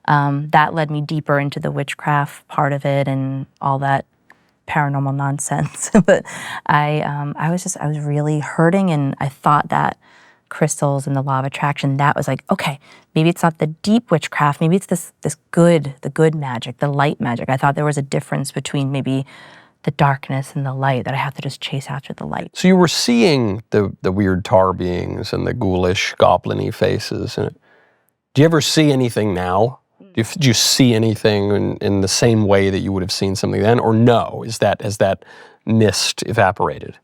that led me deeper into the witchcraft part of it and all that paranormal nonsense. But I was really hurting, and I thought that crystals and the law of attraction, that was like, okay, maybe it's not the deep witchcraft, maybe it's the good magic, the light magic. I thought there was a difference between maybe the darkness and the light, that I have to just chase after the light.
So you were seeing the weird tar beings and the ghoulish, goblin-y faces. Do you ever see anything now? Do you see anything in the same way that you would have seen something then, or no? Has that mist evaporated?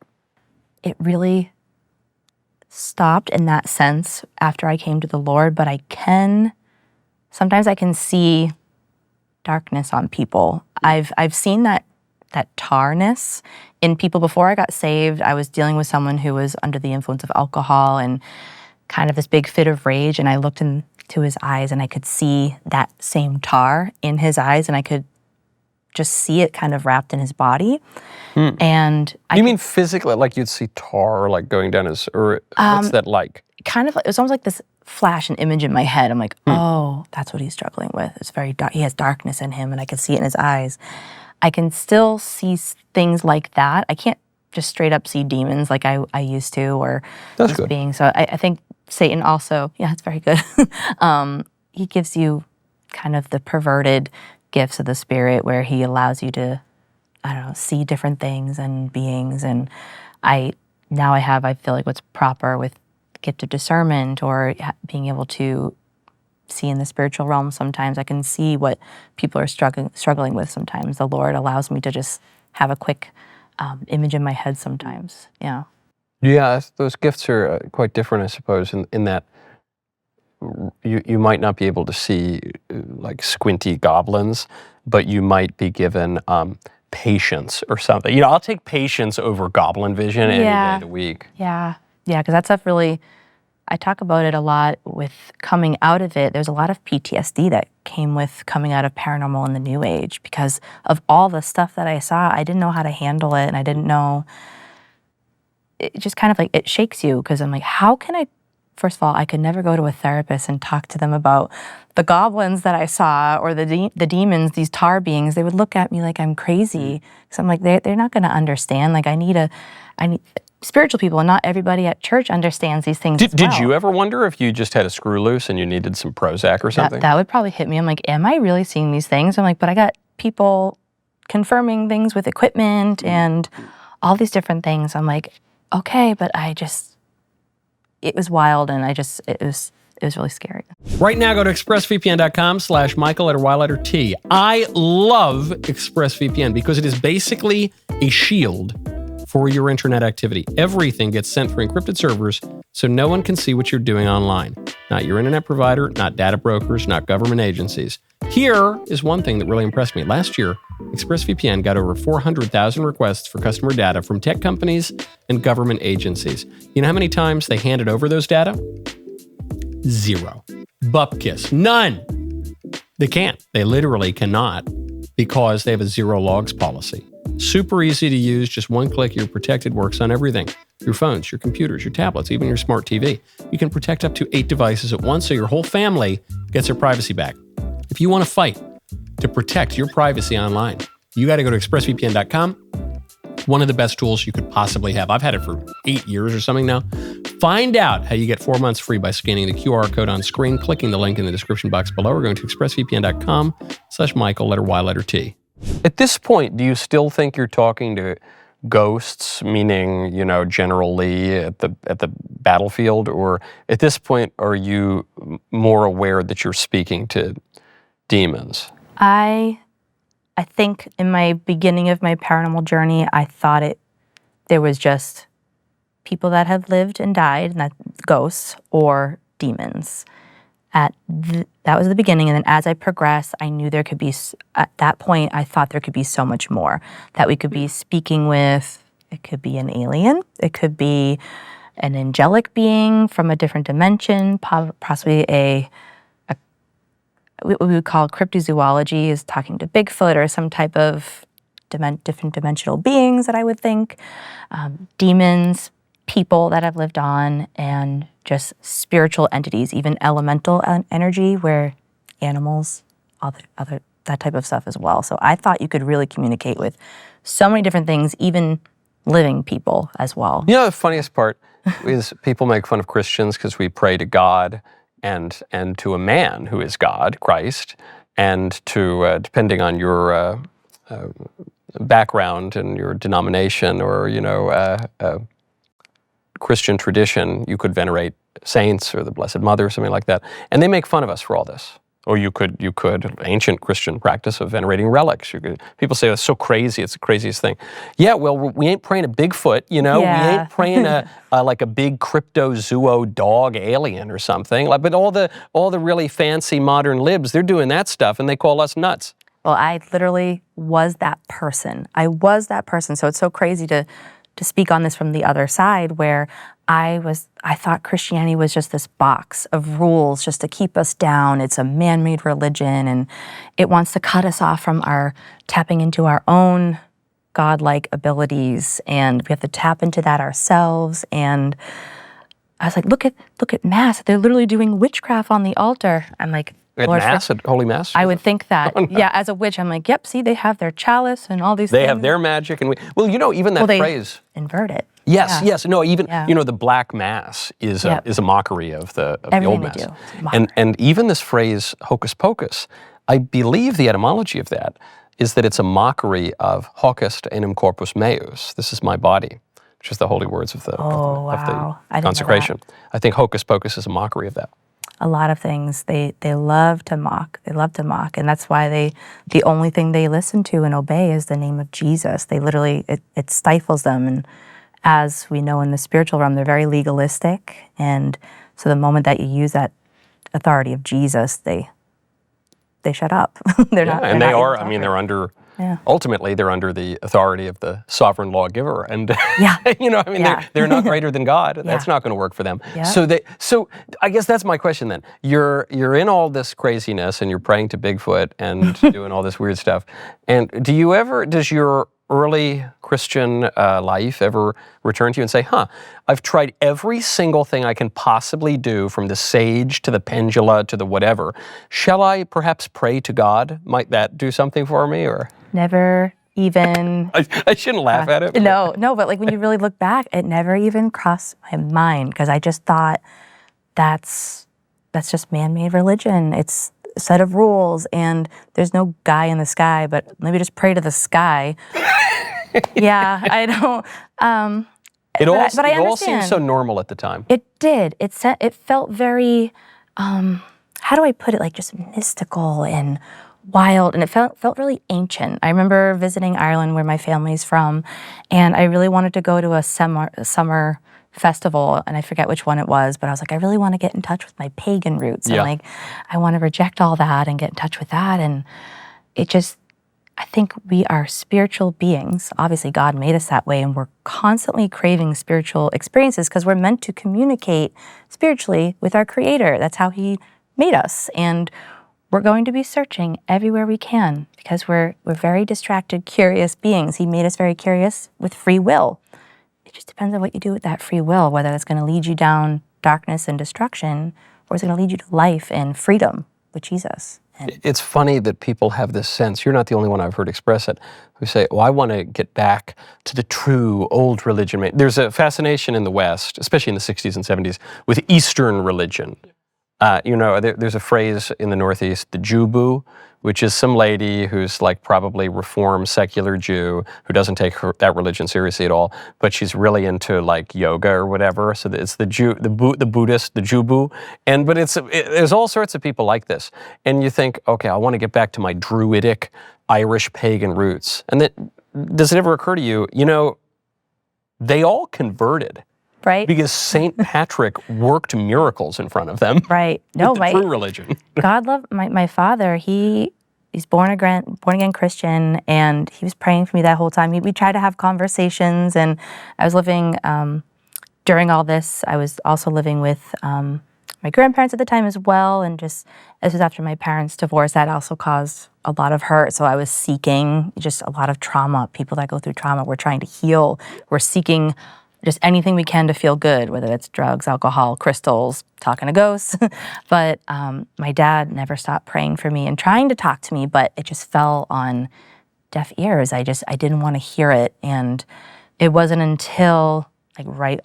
It really stopped in that sense after I came to the Lord, but sometimes I can see darkness on people. I've seen that tarness in people before I got saved. I was dealing with someone who was under the influence of alcohol and kind of this big fit of rage, and I looked into his eyes and I could see that same tar in his eyes, and I could just see it kind of wrapped in his body. And
You mean physically, like you'd see tar like going down his, or what's that like?
kind of, it was almost like this flash, an image in my head. I'm like, oh, that's what he's struggling with. It's very dark. He has darkness in him, and I can see it in his eyes. I can still see things like that. I can't just straight up see demons like I used to, or
That's
these
good.
beings. So I think Satan also, yeah, it's very good. He gives you kind of the perverted gifts of the spirit where he allows you to, I don't know, see different things and beings. And I feel like what's proper with gift of discernment, or being able to see in the spiritual realm. Sometimes I can see what people are struggling with. Sometimes the Lord allows me to just have a quick image in my head sometimes. Yeah.
Yeah, those gifts are quite different, I suppose, in that you might not be able to see like squinty goblins, but you might be given patience or something. You know, I'll take patience over goblin vision any day of the week.
Yeah, because that stuff really, I talk about it a lot with coming out of it. There's a lot of PTSD that came with coming out of paranormal in the New Age because of all the stuff that I saw. I didn't know how to handle it, and I didn't know, it just kind of like, it shakes you because I'm like, how can I, first of all, I could never go to a therapist and talk to them about the goblins that I saw or the demons, these tar beings. They would look at me like I'm crazy. So I'm like, they're not going to understand. Like I need spiritual people, and not everybody at church understands these things as well.
Did you ever wonder if you just had a screw loose and you needed some Prozac or something?
That would probably hit me. I'm like, am I really seeing these things? I'm like, but I got people confirming things with equipment and all these different things. I'm like, okay, but it was wild, and it was really scary.
Right now, go to expressvpn.com/Michael, letter Y, letter T. I love ExpressVPN because it is basically a shield for your internet activity. Everything gets sent through encrypted servers, so no one can see what you're doing online. Not your internet provider, not data brokers, not government agencies. Here is one thing that really impressed me. Last year, ExpressVPN got over 400,000 requests for customer data from tech companies and government agencies. You know how many times they handed over those data? 0. Bupkis. None. They can't. They literally cannot because they have a zero logs policy. Super easy to use. Just one click, you're protected. Works on everything. Your phones, your computers, your tablets, even your smart TV. You can protect up to 8 devices at once so your whole family gets their privacy back. If you want to fight to protect your privacy online, you got to go to expressvpn.com. One of the best tools you could possibly have. I've had it for 8 years or something now. Find out how you get 4 months free by scanning the QR code on screen, clicking the link in the description box below, or going to expressvpn.com/Michael, letter Y, letter T. At this point, do you still think you're talking to ghosts, meaning, you know, General Lee at the battlefield, or at this point are you more aware that you're speaking to demons?
I think in my beginning of my paranormal journey, I thought there was just people that have lived and died, and that ghosts or demons. That was the beginning, and then as I progressed, I knew there could be, at that point, I thought there could be so much more that we could be speaking with. It could be an alien, it could be an angelic being from a different dimension, possibly what we would call cryptozoology, is talking to Bigfoot or some type of different dimensional beings that I would think, demons, people that have lived on, and just spiritual entities, even elemental energy, where animals, other that type of stuff as well. So I thought you could really communicate with so many different things, even living people as well.
You know, the funniest part is people make fun of Christians because we pray to God and to a man who is God, Christ, and to, depending on your background and your denomination or, you know, Christian tradition, you could venerate saints or the Blessed Mother or something like that. And they make fun of us for all this. Or you could ancient Christian practice of venerating relics. People say that's so crazy; it's the craziest thing. Yeah, well, we ain't praying a Bigfoot, you know.
Yeah.
We ain't praying like a big cryptozoa dog alien or something. Like, but all the really fancy modern libs, they're doing that stuff, and they call us nuts.
Well, I literally was that person. I was that person. So it's so crazy to speak on this from the other side, where I thought Christianity was just this box of rules just to keep us down. It's a man-made religion, and it wants to cut us off from tapping into our own godlike abilities, and we have to tap into that ourselves. And I was like, look at Mass. They're literally doing witchcraft on the altar. I'm like,
At Mass, at Holy Mass?
I would think that. Oh, no. Yeah, as a witch, I'm like, yep, see, they have their chalice and all these things.
They have their magic. And even that phrase.
Invert it.
Yes, yes. No, even, the Black Mass is a mockery of the Old Mass. And even this phrase, hocus pocus, I believe the etymology of that is that it's a mockery of hoc est enim corpus meus. This is my body, which is the holy words of the consecration. I think hocus pocus is a mockery of that.
A lot of things they love to mock. They love to mock, and that's why the only thing they listen to and obey is the name of Jesus. They literally it stifles them, and as we know in the spiritual realm, they're very legalistic, and so the moment that you use that authority of Jesus, they shut up. They're not.
And they are. I mean, they're under. Yeah. Ultimately, they're under the authority of the sovereign lawgiver, and they're not greater than God. That's not going to work for them. Yeah. So I guess that's my question then. You're in all this craziness, and you're praying to Bigfoot and doing all this weird stuff. And does your early Christian life ever return to you and say, I've tried every single thing I can possibly do, from the sage to the pendula to the whatever. Shall I perhaps pray to God? Might that do something for me, or?
Never even.
I shouldn't laugh at it.
No, but like when you really look back, it never even crossed my mind, because I just thought that's just man-made religion. It's a set of rules, and there's no guy in the sky, but maybe just pray to the sky. Yeah, I don't.
It all seemed so normal at the time.
It did. It felt very. How do I put it? Like just mystical and wild, and it felt really ancient. I remember visiting Ireland, where my family's from, and I really wanted to go to a summer festival, and I forget which one it was, but I was like, I really want to get in touch with my pagan roots. Yeah. And like, I want to reject all that and get in touch with that. And I think we are spiritual beings. Obviously, God made us that way, and we're constantly craving spiritual experiences because we're meant to communicate spiritually with our Creator. That's how He made us. And we're going to be searching everywhere we can, because we're very distracted, curious beings. He made us very curious with free will. It just depends on what you do with that free will, whether that's going to lead you down darkness and destruction, or it's going to lead you to life and freedom with Jesus.
It's funny that people have this sense, you're not the only one I've heard express it, who say, I want to get back to the true old religion. There's a fascination in the West, especially in the 60s and 70s, with Eastern religion. There's a phrase in the Northeast, the Jew-boo, which is some lady who's like probably reformed secular Jew who doesn't take that religion seriously at all, but she's really into like yoga or whatever. So it's the Buddhist, the Jew-boo. But there's all sorts of people like this. And you think, okay, I want to get back to my Druidic Irish pagan roots. And does it ever occur to you, they all converted.
Right.
Because St. Patrick worked miracles in front of them.
Right. No,
with the true religion.
God loved my father. He's born again Christian, and he was praying for me that whole time. We tried to have conversations, and I was living, during all this, I was also living with my grandparents at the time as well, and just, this was after my parents' divorce, that also caused a lot of hurt. So I was seeking just a lot of trauma. People that go through trauma, we're trying to heal. We're seeking just anything we can to feel good, whether it's drugs, alcohol, crystals, talking to ghosts. But my dad never stopped praying for me and trying to talk to me, but it just fell on deaf ears. I didn't want to hear it. And it wasn't until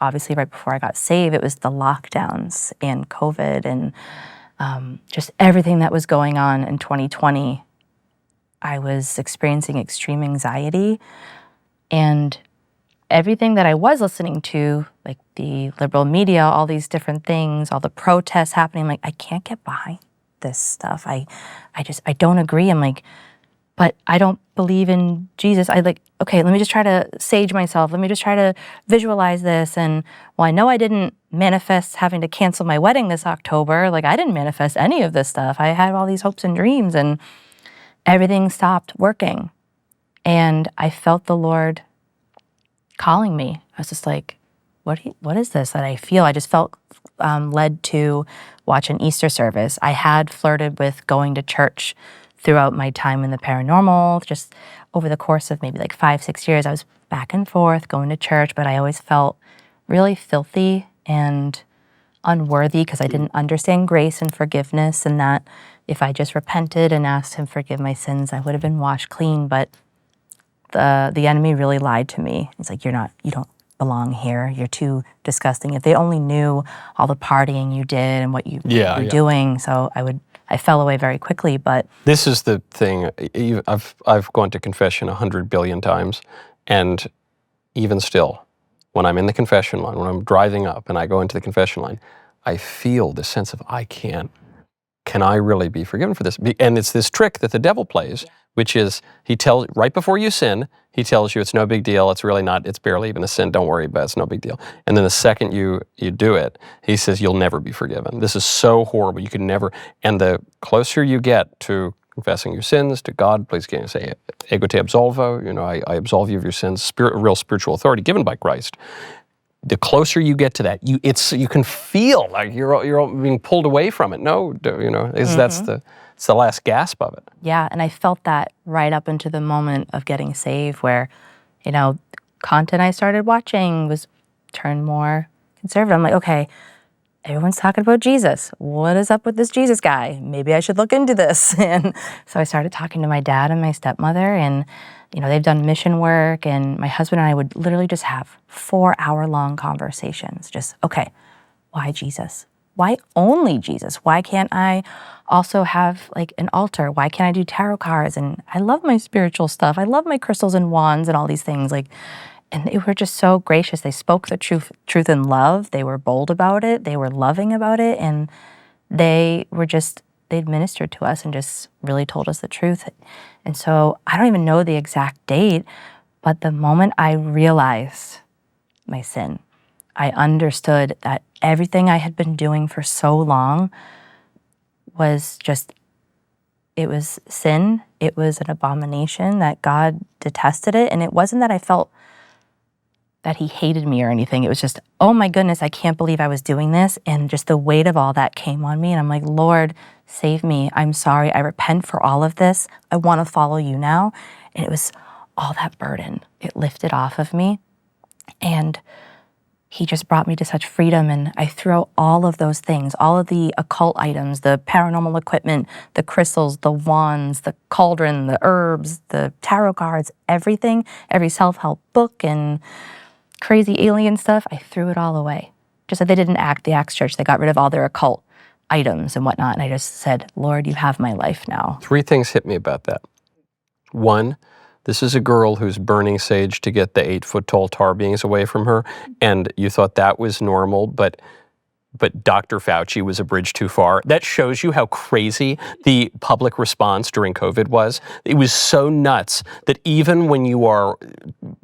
obviously right before I got saved, it was the lockdowns and COVID and just everything that was going on in 2020. I was experiencing extreme anxiety, and everything that I was listening to, like the liberal media, all these different things, all the protests happening, I can't get behind this stuff. I don't agree. I'm like, but I don't believe in Jesus. Okay, let me just try to sage myself. Let me just try to visualize this. And well, I know I didn't manifest having to cancel my wedding this October. Like, I didn't manifest any of this stuff. I had all these hopes and dreams, and everything stopped working. And I felt the Lord calling me. I was just like, what is this that I feel? I just felt led to watch an Easter service. I had flirted with going to church throughout my time in the paranormal. Just over the course of maybe like 5-6 years, I was back and forth going to church, but I always felt really filthy and unworthy because I didn't understand grace and forgiveness, and that if I just repented and asked him forgive my sins, I would have been washed clean. But the enemy really lied to me. It's like, you don't belong here. You're too disgusting. If they only knew all the partying you did and what you were doing. So I fell away very quickly. But
this is the thing. I've gone to confession 100 billion times, and even still, when I'm in the confession line, when I'm driving up and I go into the confession line, I feel this sense of can I really be forgiven for this? And it's this trick that the devil plays, which is right before you sin, he tells you it's no big deal, it's really not, it's barely even a sin, don't worry about it, it's no big deal. And then the second you do it, he says you'll never be forgiven. This is so horrible, you can never, and the closer you get to confessing your sins to God, please can you say, ego te absolvo, I absolve you of your sins, real spiritual authority given by Christ. The closer you get to that, you can feel like you're being pulled away from it. That's the last gasp of it.
Yeah, and I felt that right up into the moment of getting saved, where, content I started watching was turned more conservative. I'm like, okay, everyone's talking about Jesus. What is up with this Jesus guy? Maybe I should look into this. And so I started talking to my dad and my stepmother, and they've done mission work, and my husband and I would literally just have 4-hour-long conversations. Just, okay, why Jesus? Why only Jesus? Why can't I also have like an altar? Why can't I do tarot cards? And I love my spiritual stuff. I love my crystals and wands and all these things. And they were just so gracious. They spoke the truth in love. They were bold about it. They were loving about it. And they'd ministered to us and just really told us the truth. And so I don't even know the exact date, but the moment I realized my sin, I understood that everything I had been doing for so long was it was sin. It was an abomination, that God detested it. And it wasn't that I felt that he hated me or anything. It was just, oh my goodness, I can't believe I was doing this. And just the weight of all that came on me. And I'm like, Lord, save me. I'm sorry. I repent for all of this. I want to follow you now. And it was all that burden. It lifted off of me. And he just brought me to such freedom. And I threw out all of those things, all of the occult items, the paranormal equipment, the crystals, the wands, the cauldron, the herbs, the tarot cards, everything, every self-help book and crazy alien stuff. I threw it all away. Just that they didn't the Acts Church. They got rid of all their occult items and whatnot. And I just said, Lord, you have my life now.
3 things hit me about that. 1, this is a girl who's burning sage to get the 8-foot-tall tar beings away from her, and you thought that was normal, but Dr. Fauci was a bridge too far. That shows you how crazy the public response during COVID was. It was so nuts that even when you are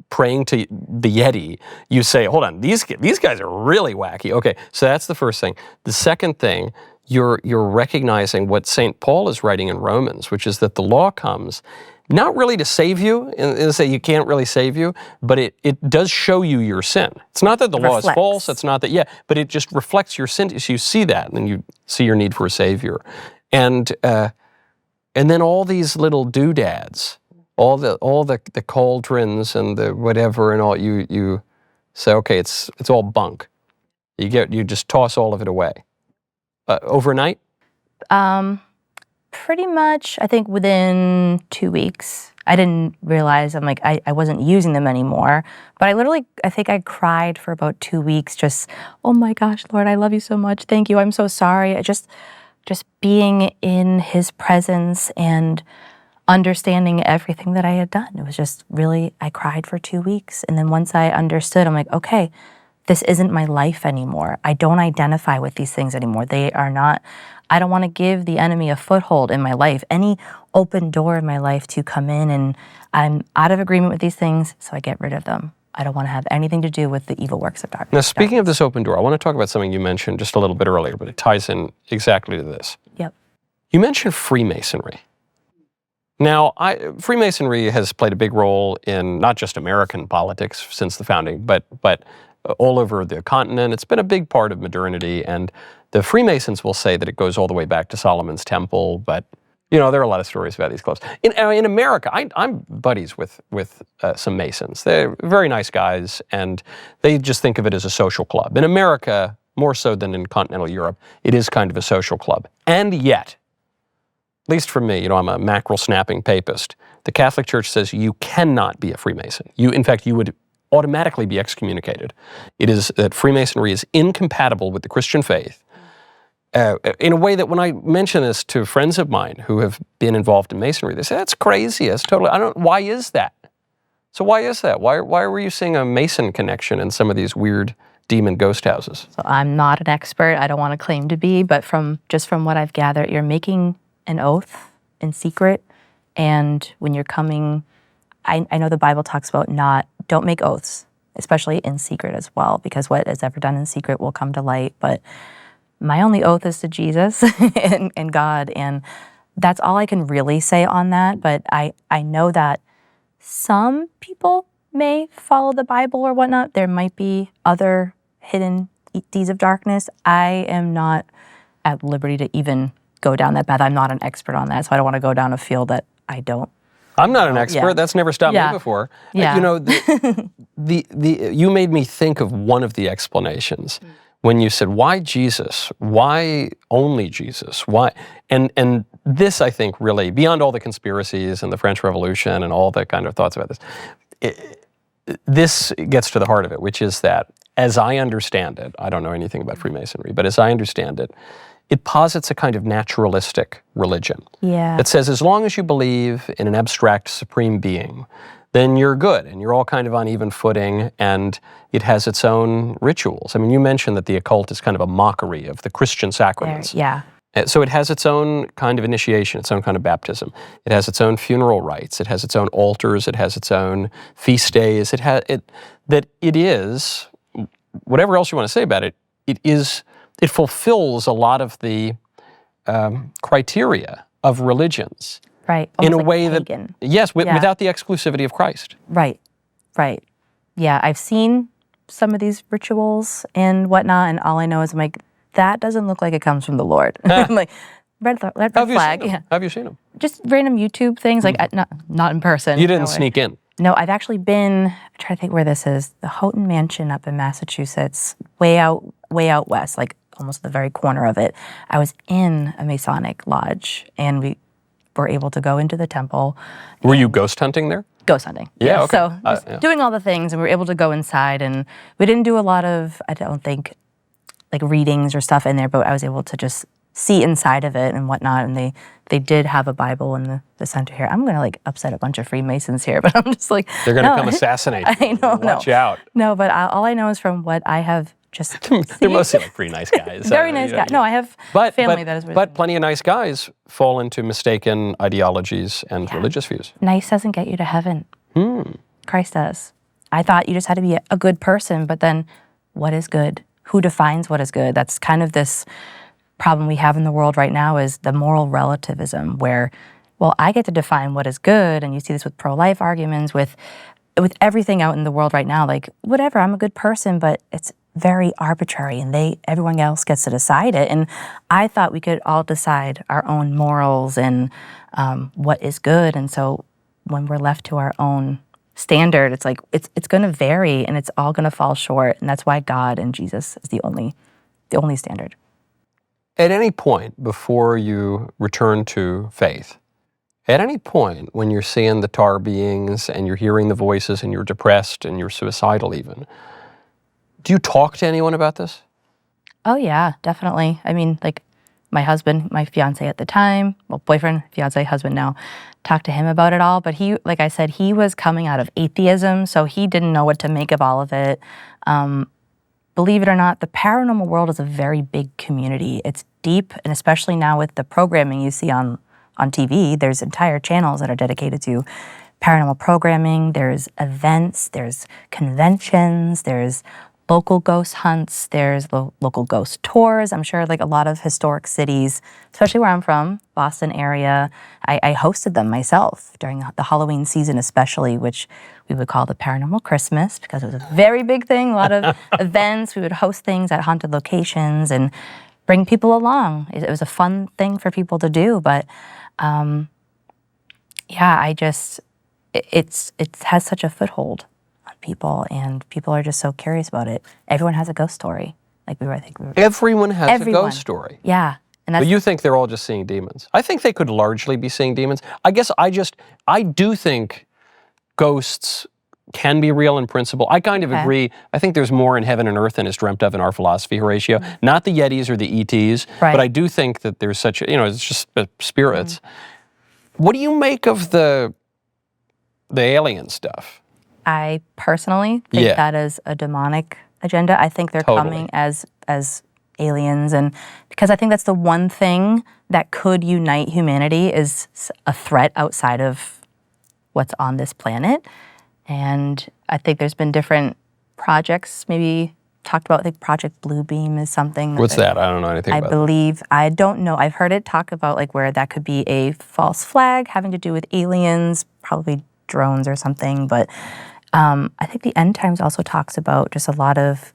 praying to the Yeti, you say, hold on, these guys are really wacky. Okay, so that's the first thing. The second thing, you're recognizing what St. Paul is writing in Romans, which is that the law comes not really to save you, and say you can't really save you, but it does show you your sin. It's not that the law is false, it's not that, but it just reflects your sin. So you see that, and then you see your need for a savior. And then all these little doodads, all the cauldrons and the whatever and all, you say, okay, it's all bunk. You just toss all of it away. Overnight?
Pretty much, I think within 2 weeks. I didn't realize, I wasn't using them anymore. But I think I cried for about 2 weeks, just, oh my gosh, Lord, I love you so much. Thank you. I'm so sorry. I just being in his presence and understanding everything that I had done. It was just really, I cried for 2 weeks. And then once I understood, I'm like, okay, this isn't my life anymore. I don't identify with these things anymore. They are not, I don't want to give the enemy a foothold in my life, any open door in my life to come in, and I'm out of agreement with these things, so I get rid of them. I don't want to have anything to do with the evil works of darkness.
Now, speaking of this open door, I want to talk about something you mentioned just a little bit earlier, but it ties in exactly to this.
Yep.
You mentioned Freemasonry. Now, Freemasonry has played a big role in not just American politics since the founding, but all over the continent. It's been a big part of modernity, and the Freemasons will say that it goes all the way back to Solomon's Temple, but there are a lot of stories about these clubs. In America, I'm buddies with some Masons. They're very nice guys, and they just think of it as a social club. In America, more so than in continental Europe, it is kind of a social club. And yet, at least for me, I'm a mackerel-snapping papist. The Catholic Church says you cannot be a Freemason. In fact, you would automatically be excommunicated. It is that Freemasonry is incompatible with the Christian faith. In a way that when I mention this to friends of mine who have been involved in Masonry, they say, that's crazy. That's totally, why is that? So why is that? Why were you seeing a Mason connection in some of these weird demon ghost houses?
So I'm not an expert. I don't want to claim to be, but from what I've gathered, you're making an oath in secret. And when you're coming, I know the Bible talks about don't make oaths, especially in secret as well, because what is ever done in secret will come to light. But my only oath is to Jesus and God, and that's all I can really say on that. But I know that some people may follow the Bible or whatnot. There might be other hidden deeds of darkness. I am not at liberty to even go down that path. I'm not an expert on that, so I don't want to go down a field that I don't.
I'm not an expert. Yeah. That's never stopped me before.
Yeah.
You made me think of one of the explanations. When you said, why Jesus? Why only Jesus? Why? And this, I think, really, beyond all the conspiracies and the French Revolution and all the kind of thoughts about this, this gets to the heart of it, which is that, as I understand it, I don't know anything about Freemasonry, but as I understand it, it posits a kind of naturalistic religion.
Yeah.
That says, as long as you believe in an abstract supreme being, then you're good, and you're all kind of on even footing, and it has its own rituals. I mean, you mentioned that the occult is kind of a mockery of the Christian sacraments.
Yeah.
So it has its own kind of initiation, its own kind of baptism. It has its own funeral rites. It has its own altars. It has its own feast days. It is, whatever else you want to say about it, it fulfills a lot of the criteria of religions.
Right.
In a
like
way
pagan.
that, yes, without the exclusivity of Christ.
Right. Yeah, I've seen some of these rituals and whatnot, and all I know is I'm like, that doesn't look like it comes from the Lord. I'm like, red flag. Yeah.
Have you seen them?
Just random YouTube things, like not in person.
You didn't sneak in?
No, I've actually been, I'm trying to think where this is, the Houghton Mansion up in Massachusetts, way out west, like almost the very corner of it. I was in a Masonic lodge, and we were able to go into the temple.
Were you ghost hunting there?
Ghost hunting.
Yeah, okay.
So just doing all the things, and we were able to go inside, and we didn't do a lot of, I don't think, like readings or stuff in there, but I was able to just see inside of it and whatnot, and they did have a Bible in the center here. I'm going to upset a bunch of Freemasons here, but I'm just like,
they're going to come assassinate you.
I know,
Watch out.
No, but all I know is from what I have just
they're mostly pretty nice guys.
Very nice guys. No, I have family that is really
But plenty of nice guys fall into mistaken ideologies and religious views.
Nice doesn't get you to heaven. Christ does. I thought you just had to be a good person, but then what is good? Who defines what is good? That's kind of this problem we have in the world right now, is the moral relativism, where, well, I get to define what is good, and you see this with pro-life arguments, with everything out in the world right now, like, whatever, I'm a good person, but it's very arbitrary, and everyone else gets to decide it. And I thought we could all decide our own morals and what is good. And so when we're left to our own standard, it's like it's going to vary, and it's all going to fall short. And that's why God and Jesus is the only standard.
At any point before you return to faith, at any point when you're seeing the tar beings and you're hearing the voices and you're depressed and you're suicidal even, do you talk to anyone about this?
Oh, yeah, definitely. I mean, like, my husband, my fiance at the time, well, boyfriend, fiance, husband now, talked to him about it all. But he, like I said, he was coming out of atheism, so he didn't know what to make of all of it. believe it or not, the paranormal world is a very big community. It's deep, and especially now with the programming you see on TV, there's entire channels that are dedicated to paranormal programming. There's events, there's conventions, there's local ghost hunts, there's local ghost tours. I'm sure like a lot of historic cities, especially where I'm from, Boston area, I hosted them myself during the Halloween season especially, which we would call the Paranormal Christmas because it was a very big thing, a lot of events. We would host things at haunted locations and bring people along. It was a fun thing for people to do, but it has such a foothold on people, and people are just so curious about it. Everyone has a ghost story.
Everyone has a ghost story.
Yeah. And
But you think they're all just seeing demons? I think they could largely be seeing demons. I guess I do think ghosts can be real in principle. I kind of agree. I think there's more in heaven and earth than is dreamt of in our philosophy, Horatio. Not the Yetis or the ETs, but I do think that there's such, it's just spirits. What do you make of the alien stuff?
I personally think that is a demonic agenda. I think they're coming as aliens, and because I think that's the one thing that could unite humanity is a threat outside of what's on this planet. And I think there's been different projects, maybe talked about, I think Project Bluebeam is something.
What's that? I don't know anything about
that. I don't know. I've heard it talk about like where that could be a false flag having to do with aliens, probably drones or something. But I think the end times also talks about just a lot of,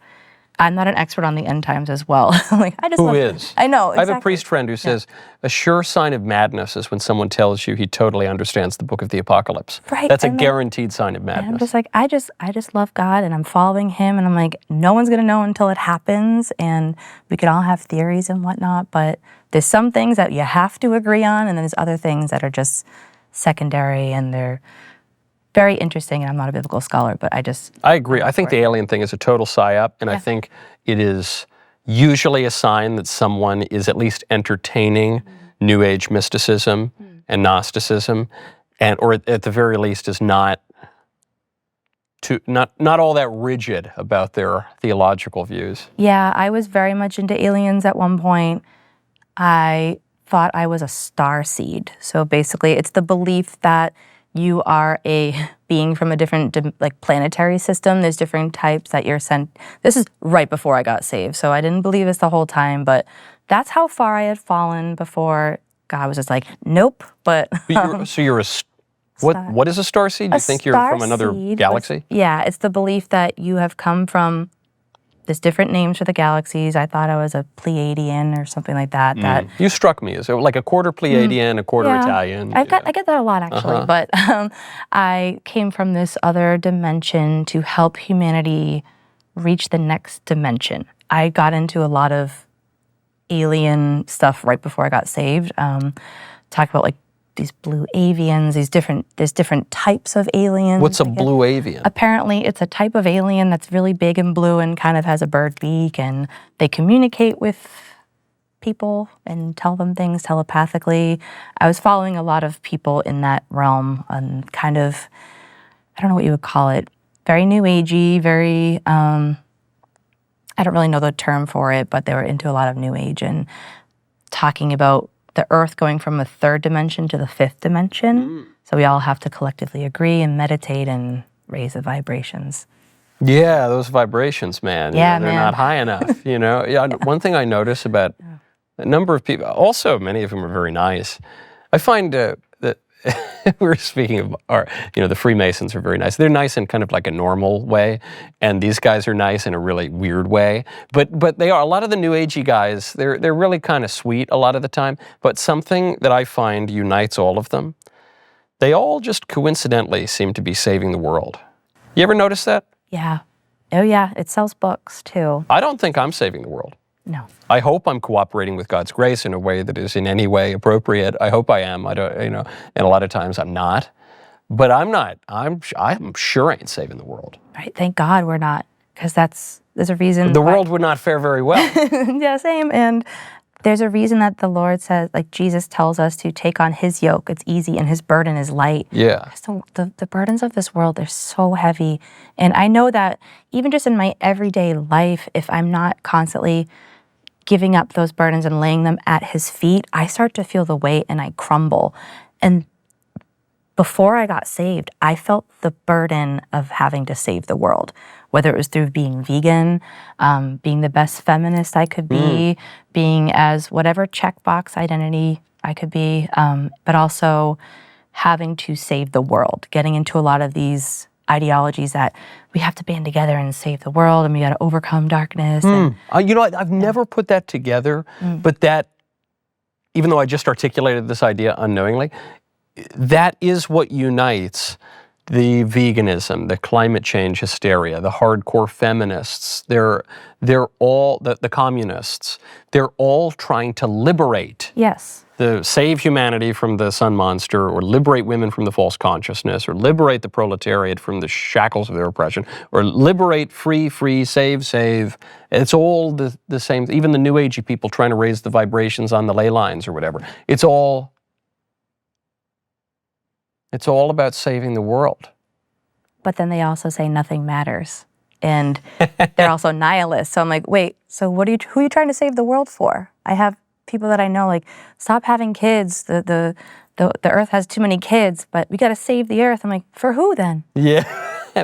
I'm not an expert on the end times as well.
Who is?
I know, exactly.
I have a priest friend who says, a sure sign of madness is when someone tells you he totally understands the book of the apocalypse.
Right.
That's a guaranteed sign of madness.
And I'm just like, I just love God, and I'm following him, and I'm like, no one's going to know until it happens, and we can all have theories and whatnot, but there's some things that you have to agree on, and then there's other things that are just secondary, and they're very interesting, and I'm not a biblical scholar, but I
agree. I think the alien thing is a total psyop, and I think it is usually a sign that someone is at least entertaining New Age mysticism and Gnosticism, or at the very least is not all that rigid about their theological views.
Yeah, I was very much into aliens at one point. I thought I was a star seed. So basically, it's the belief that you are a being from a different planetary system. There's different types that you're sent. This is right before I got saved, so I didn't believe this the whole time, but that's how far I had fallen before God was just like, nope. But
so you're what is a starseed? You think you're from another galaxy?
It's the belief that you have come from. There's different names for the galaxies. I thought I was a Pleiadian or something like that. That
you struck me as like a quarter Pleiadian, a quarter Italian.
I get that a lot actually, but I came from this other dimension to help humanity reach the next dimension. I got into a lot of alien stuff right before I got saved. Talk about like these blue avians, there's different types of aliens.
What's a blue avian?
Apparently it's a type of alien that's really big and blue and kind of has a bird beak, and they communicate with people and tell them things telepathically. I was following a lot of people in that realm and kind of, I don't know what you would call it, very new agey, very, I don't really know the term for it, but they were into a lot of new age and talking about the earth going from a third dimension to the fifth dimension. So we all have to collectively agree and meditate and raise the vibrations.
Yeah, those vibrations, man. They're not high enough, One thing I notice about a number of people, also many of them are very nice. I find that we were speaking of the Freemasons are very nice. They're nice in kind of like a normal way, and these guys are nice in a really weird way. But they are, a lot of the New Agey guys, they're really kind of sweet a lot of the time. But something that I find unites all of them, they all just coincidentally seem to be saving the world. You ever notice that?
Yeah. Oh yeah, it sells books too.
I don't think I'm saving the world.
No.
I hope I'm cooperating with God's grace in a way that is in any way appropriate. I hope I am. I don't, and a lot of times I'm not. But I'm not. I'm sure I ain't saving the world.
Right. Thank God we're not, because there's a reason.
The world would not fare very well.
Yeah, same. And There's a reason that the Lord says, like Jesus tells us to take on his yoke. It's easy and his burden is light.
Yeah.
So the burdens of this world, they're so heavy. And I know that even just in my everyday life, if I'm not constantly giving up those burdens and laying them at his feet, I start to feel the weight and I crumble. And before I got saved, I felt the burden of having to save the world, whether it was through being vegan, being the best feminist I could be, being as whatever checkbox identity I could be, but also having to save the world, getting into a lot of these ideologies that we have to band together and save the world and we got to overcome darkness. And,
You know, I've never put that together, but that, even though I just articulated this idea unknowingly, that is what unites the veganism, the climate change hysteria, the hardcore feminists. They're all, the communists, they're all trying to liberate.
yes.
Save humanity from the sun monster, or liberate women from the false consciousness, or liberate the proletariat from the shackles of their oppression, or liberate free, save. It's all the same. Even the new agey people trying to raise the vibrations on the ley lines or whatever. It's all about saving the world.
But then they also say nothing matters. And they're also nihilists. So I'm like, wait, so who are you trying to save the world for? I have people that I know, like, stop having kids. The earth has too many kids, but we got to save the earth. I'm like, for who then?
Yeah.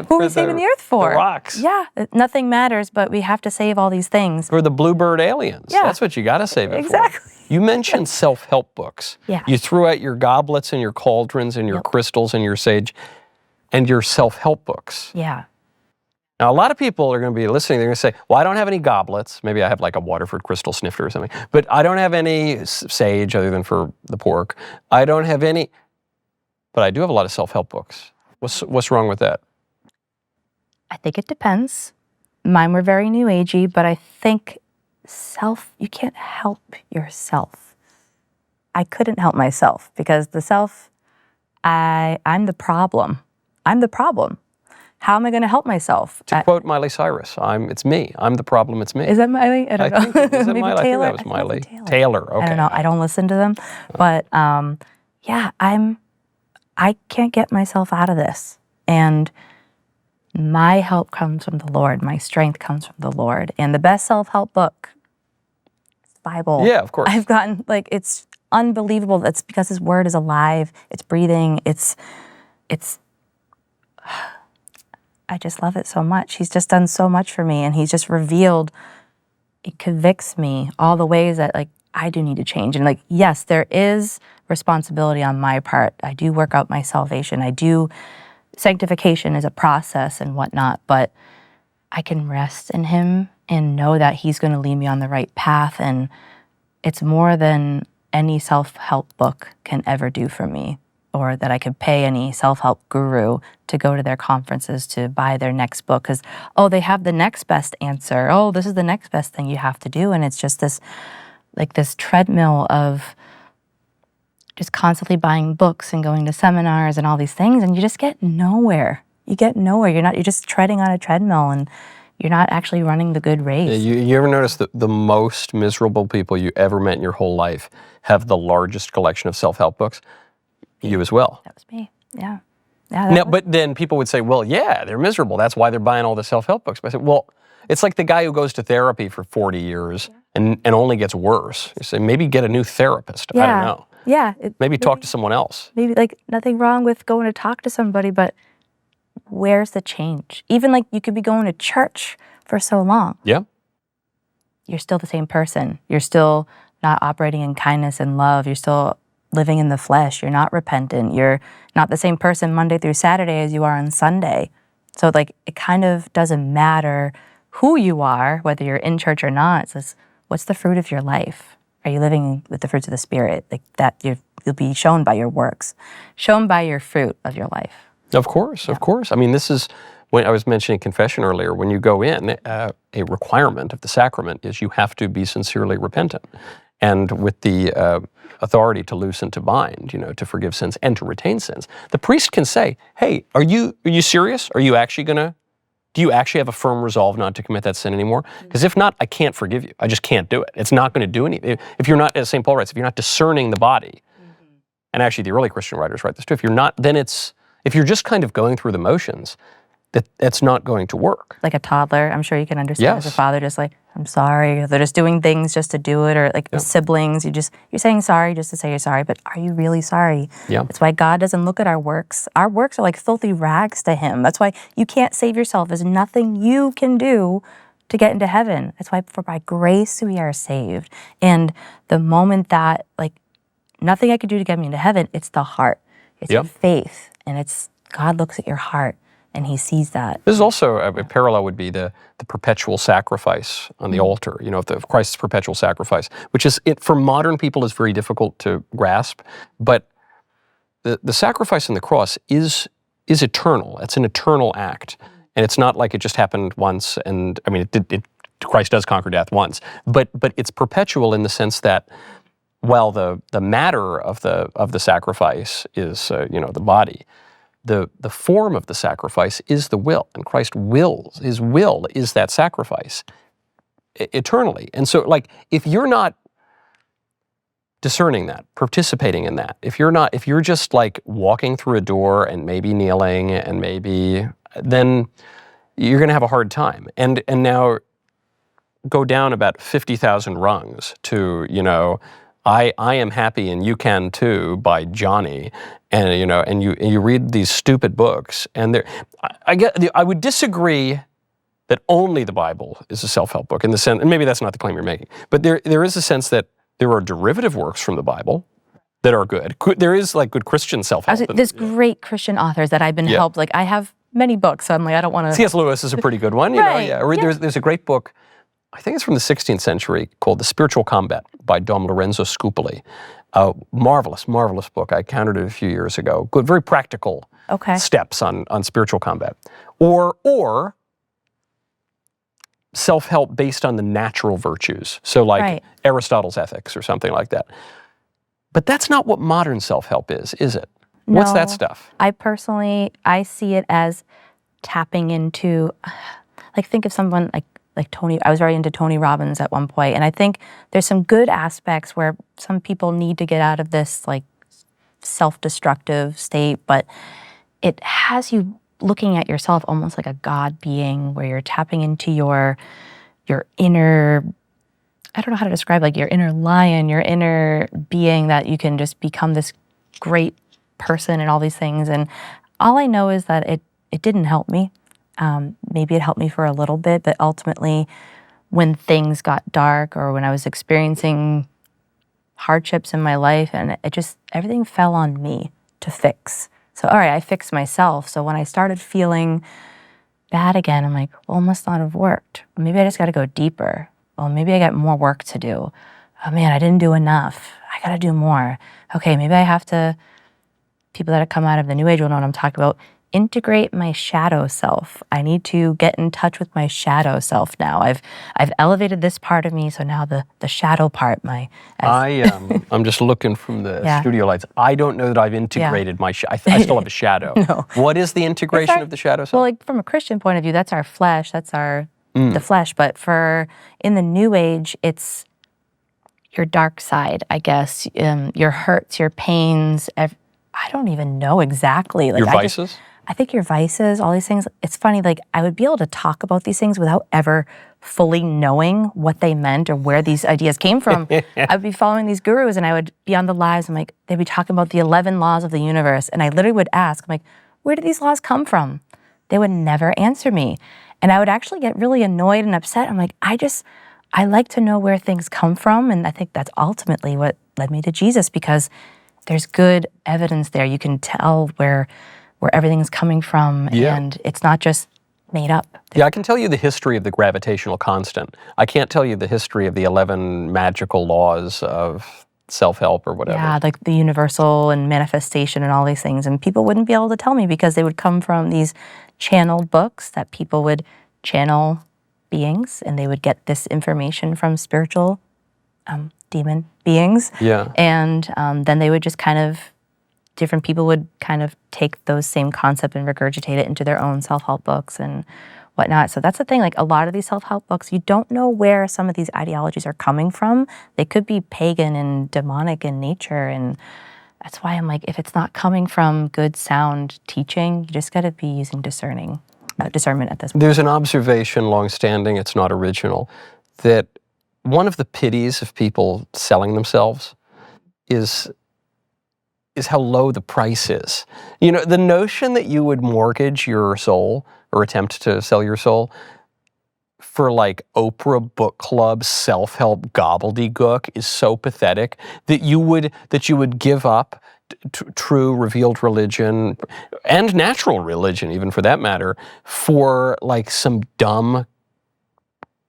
Who are we saving the earth for?
The rocks.
Yeah, nothing matters, but we have to save all these things.
For the bluebird aliens.
Yeah.
That's what you got to save it
Exactly.
for. You mentioned self-help books.
Yeah.
You threw out your goblets and your cauldrons and your crystals and your sage and your self-help books.
Yeah.
Now, a lot of people are going to be listening. They're going to say, well, I don't have any goblets. Maybe I have like a Waterford crystal snifter or something. But I don't have any sage other than for the pork. I don't have any. But I do have a lot of self-help books. What's wrong with that?
I think it depends. Mine were very new agey, but I think you can't help yourself. I couldn't help myself because the self, I'm the problem. I'm the problem. How am I going to help myself?
To quote Miley Cyrus, it's me. I'm the problem, it's me.
Is that Miley? I don't know.
Is that
Maybe
Miley?
Taylor?
I think that was Miley.
Taylor.
Okay.
I don't know. I don't listen to them. But yeah, I can't get myself out of this. And my help comes from the Lord. My strength comes from the Lord. And the best self-help book is the Bible.
Yeah, of course.
I've gotten, it's unbelievable. That's because his word is alive. It's breathing. It's I just love it so much. He's just done so much for me, and he's just revealed, it convicts me all the ways that I do need to change. And yes, there is responsibility on my part. I do work out my salvation. Sanctification is a process and whatnot, but I can rest in him and know that he's going to lead me on the right path. And it's more than any self-help book can ever do for me, or that I could pay any self-help guru to go to their conferences to buy their next book because, they have the next best answer. This is the next best thing you have to do. And it's just this treadmill of just constantly buying books and going to seminars and all these things, and you just get nowhere. You get nowhere. You're just treading on a treadmill, and you're not actually running the good race.
Yeah, you ever notice that the most miserable people you ever met in your whole life have the largest collection of self-help books? You as well.
That was me. Yeah.
But then people would say, well, yeah, they're miserable. That's why they're buying all the self-help books. But I said, well, it's like the guy who goes to therapy for 40 years and only gets worse. You say, maybe get a new therapist.
Yeah.
I don't know.
Yeah.
Maybe talk to someone else.
Maybe nothing wrong with going to talk to somebody, but where's the change? Even you could be going to church for so long.
Yeah.
You're still the same person. You're still not operating in kindness and love. You're still living in the flesh. You're not repentant. You're not the same person Monday through Saturday as you are on Sunday. So it kind of doesn't matter who you are, whether you're in church or not. It says, what's the fruit of your life? Are you living with the fruits of the Spirit? That you'll be shown by your works, shown by your fruit of your life.
Of course, of course. I mean, this is, when I was mentioning confession earlier, when you go in, a requirement of the sacrament is you have to be sincerely repentant. And with the authority to loose and to bind, to forgive sins and to retain sins, the priest can say, hey, are you serious? Are you actually going to do you actually have a firm resolve not to commit that sin anymore? Because if not, I can't forgive you. I just can't do it. It's not going to do anything. If you're not, as St. Paul writes, if you're not discerning the body, and actually the early Christian writers write this too, if you're not, then if you're just kind of going through the motions, that's not going to work.
Like a toddler, I'm sure you can understand as a
Yes.
father, just like, I'm sorry. They're just doing things just to do it, or like with siblings, you're saying sorry just to say you're sorry, but are you really sorry?
Yeah.
That's why God doesn't look at our works. Our works are like filthy rags to him. That's why you can't save yourself. There's nothing you can do to get into heaven. That's why for by grace we are saved. And the moment that, like, nothing I could do to get me into heaven, it's the heart. It's your faith. And it's God looks at your heart and he sees that.
This is also a parallel would be the perpetual sacrifice on the altar, of Christ's perpetual sacrifice, which is, for modern people is very difficult to grasp, but the sacrifice on the cross is eternal. It's an eternal act. And it's not like it just happened once, and I mean, Christ does conquer death once, but it's perpetual in the sense that while the matter of the sacrifice is the body, the form of the sacrifice is the will, and Christ wills. His will is that sacrifice eternally. And so, like, if you're not discerning that, participating in that, if you're just like walking through a door and maybe kneeling and maybe, then you're going to have a hard time. And now go down about 50,000 rungs to, I am happy and you can too by Johnny, and and you read these stupid books, and I would disagree that only the Bible is a self-help book in the sense, and maybe that's not the claim you're making, but there is a sense that there are derivative works from the Bible that are good. There is like good Christian self-help.
There's great Christian authors that I've been helped. Like I have many books, so I'm like, I don't want to.
C.S. Lewis is a pretty good one.
Right.
Or there's a great book, I think it's from the 16th century, called The Spiritual Combat by Dom Lorenzo Scupoli. Marvelous, marvelous book. I encountered it a few years ago. Good, very practical steps on spiritual combat. Or self-help based on the natural virtues. So like Aristotle's Ethics or something like that. But that's not what modern self-help is it?
No,
What's that stuff?
I see it as tapping into, like, think of someone like Tony. I was very into Tony Robbins at one point, and I think there's some good aspects where some people need to get out of this like self-destructive state, but it has you looking at yourself almost like a God being, where you're tapping into your inner, I don't know how to describe, like your inner lion, your inner being, that you can just become this great person and all these things. And all I know is that it didn't help me. Maybe it helped me for a little bit, but ultimately when things got dark or when I was experiencing hardships in my life, and everything fell on me to fix. So, all right, I fixed myself. So when I started feeling bad again, I'm like, well, it must not have worked. Maybe I just got to go deeper. Well, maybe I got more work to do. Oh man, I didn't do enough. I got to do more. Okay, maybe I have to, people that have come out of the New Age will know what I'm talking about, integrate my shadow self. I need to get in touch with my shadow self now. I've elevated this part of me, so now the shadow part,
I'm just looking from the studio lights. I don't know that I've integrated my I still have a shadow.
No.
What is the integration of the shadow self?
Well, like from a Christian point of view, that's our flesh, that's the flesh, but in the New Age, it's your dark side, I guess, your hurts, your pains, I don't even know exactly. Like,
your vices?
I think your vices, all these things. It's funny, like I would be able to talk about these things without ever fully knowing what they meant or where these ideas came from. I would be following these gurus and I would be on the lives. I'm like, they'd be talking about the 11 laws of the universe. And I literally would ask, I'm like, where do these laws come from? They would never answer me. And I would actually get really annoyed and upset. I'm like, I like to know where things come from. And I think that's ultimately what led me to Jesus, because there's good evidence there. You can tell where everything's coming from, and it's not just made up.
Yeah, I can tell you the history of the gravitational constant. I can't tell you the history of the 11 magical laws of self-help or whatever.
Yeah, like the universal and manifestation and all these things. And people wouldn't be able to tell me because they would come from these channeled books that people would channel beings, and they would get this information from spiritual demon beings.
Yeah.
And then they would just different people would kind of take those same concepts and regurgitate it into their own self-help books. And whatnot. So that's the thing, like a lot of these self-help books, you don't know where some of these ideologies are coming from. They could be pagan and demonic in nature, and that's why I'm like, if it's not coming from good, sound teaching, you just got to be using discernment at this point.
There's an observation long-standing, it's not original, that one of the pities of people selling themselves is how low the price is. You know, the notion that you would mortgage your soul or attempt to sell your soul for like Oprah book club self-help gobbledygook is so pathetic that you would give up true revealed religion and natural religion, even for that matter, for like some dumb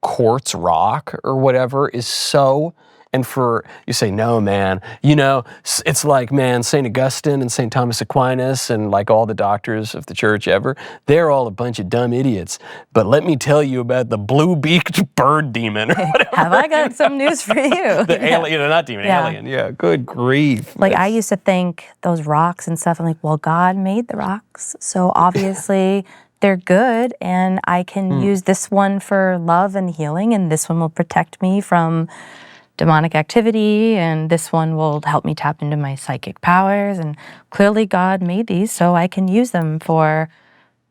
quartz rock or whatever is so. And for, you say, no, man, you know, it's like, man, St. Augustine and St. Thomas Aquinas and like all the doctors of the church ever, they're all a bunch of dumb idiots. But let me tell you about the blue-beaked bird demon or whatever.
Have I got some news for you?
The alien, not demon, alien. Yeah, good grief.
Like I used to think those rocks and stuff, I'm like, well, God made the rocks, so obviously they're good, and I can use this one for love and healing, and this one will protect me from demonic activity, and this one will help me tap into my psychic powers, and clearly God made these so I can use them for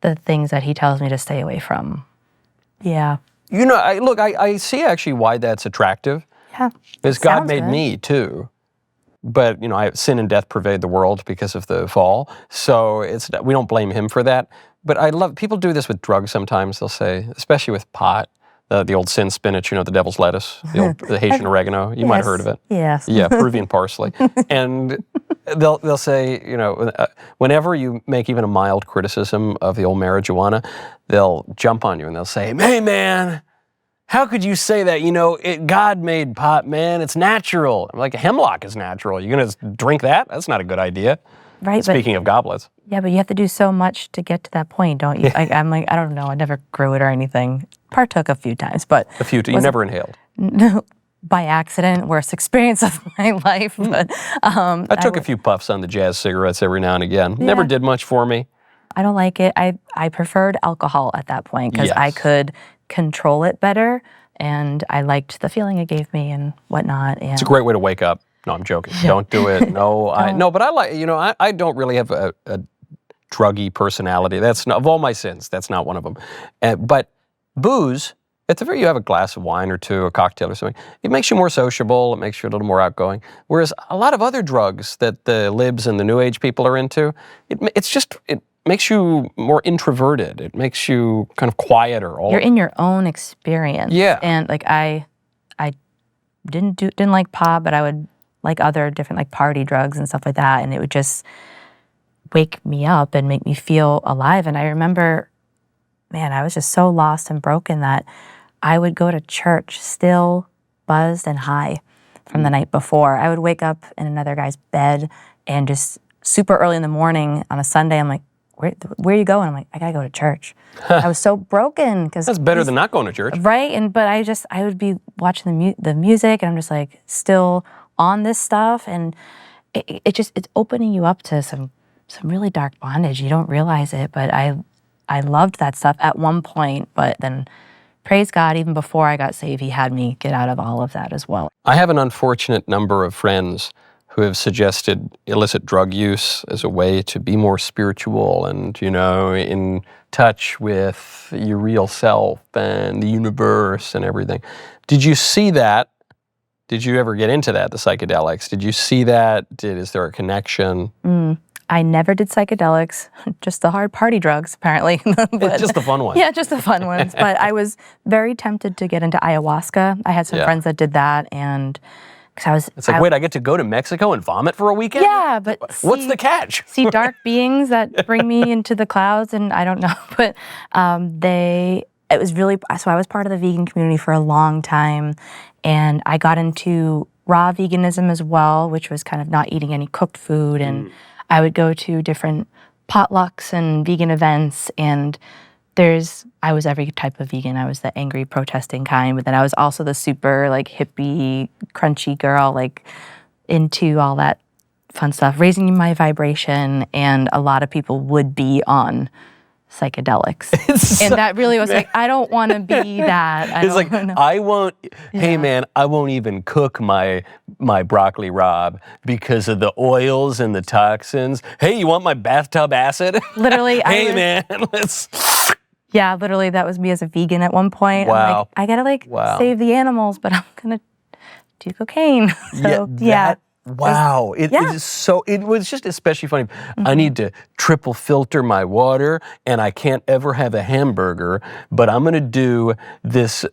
the things that he tells me to stay away from. Yeah.
You know, I see actually why that's attractive.
Yeah.
Because God made me too. But, you know, sin and death pervade the world because of the fall. So we don't blame him for that. But I love, people do this with drugs sometimes, they'll say, especially with pot. The old sin spinach, you know, the devil's lettuce, the Haitian oregano. You might have heard of it.
Yes.
Yeah, Peruvian parsley. And they'll say, you know, whenever you make even a mild criticism of the old marijuana, they'll jump on you and they'll say, hey, man, how could you say that? You know, God made pot, man. It's natural. I'm like, hemlock is natural. You're going to drink that? That's not a good idea.
Right.
Speaking of goblets.
Yeah, but you have to do so much to get to that point, don't you? I'm like, I don't know. I never grew it or anything. Partook a few times, but
you never inhaled.
No, by accident. Worst experience of my life. But
I took a few puffs on the jazz cigarettes every now and again.
Yeah.
Never did much for me.
I don't like it. I preferred alcohol at that point because I could control it better, and I liked the feeling it gave me and whatnot. And
it's a great way to wake up. No, I'm joking. Don't do it. No, but I like. You know, I don't really have a druggy personality. That's not, of all my sins. That's not one of them. But booze, at the very, you have a glass of wine or two, a cocktail or something, it makes you more sociable, it makes you a little more outgoing. Whereas a lot of other drugs that the libs and the new age people are into, it makes you more introverted. It makes you kind of quieter.
You're in your own experience.
Yeah.
And like I didn't like pot, but I would like other different like party drugs and stuff like that, and it would just wake me up and make me feel alive. And I remember, man, I was just so lost and broken that I would go to church still buzzed and high from the night before. I would wake up in another guy's bed and just super early in the morning on a Sunday, I'm like, where are you going? I'm like, I gotta go to church. I was so broken.
That's better than not going to church.
Right, but I would be watching the music, and I'm just like still on this stuff, and it's opening you up to some really dark bondage. You don't realize it, but I loved that stuff at one point, but then praise God, even before I got saved, he had me get out of all of that as well.
I have an unfortunate number of friends who have suggested illicit drug use as a way to be more spiritual and, you know, in touch with your real self and the universe and everything. Did you see that? Did you ever get into that, the psychedelics? Did you see that? Is there a connection?
I never did psychedelics, just the hard party drugs, apparently.
But, just the fun ones.
Yeah, just the fun ones. But I was very tempted to get into ayahuasca. I had some friends that did that, and because
it's like, wait, I get to go to Mexico and vomit for a weekend?
Yeah, but
what's the catch?
See dark beings that bring me into the clouds, and I don't know, but it was really, so I was part of the vegan community for a long time, and I got into raw veganism as well, which was kind of not eating any cooked food, and I would go to different potlucks and vegan events, and I was every type of vegan. I was the angry protesting kind, but then I was also the super like hippie, crunchy girl, like into all that fun stuff, raising my vibration, and a lot of people would be on psychedelics.
It's
And that really was like, I don't want to be that.
It's like, I won't, hey man, I won't even cook my broccoli rabe because of the oils and the toxins. Hey, you want my bathtub acid?
Literally,
hey man, let's.
Yeah, literally, that was me as a vegan at one point.
Wow.
I'm like, I gotta save the animals, but I'm gonna do cocaine. So yeah.
Wow, it is so. It was just especially funny. I need to triple filter my water, and I can't ever have a hamburger. But I'm gonna do this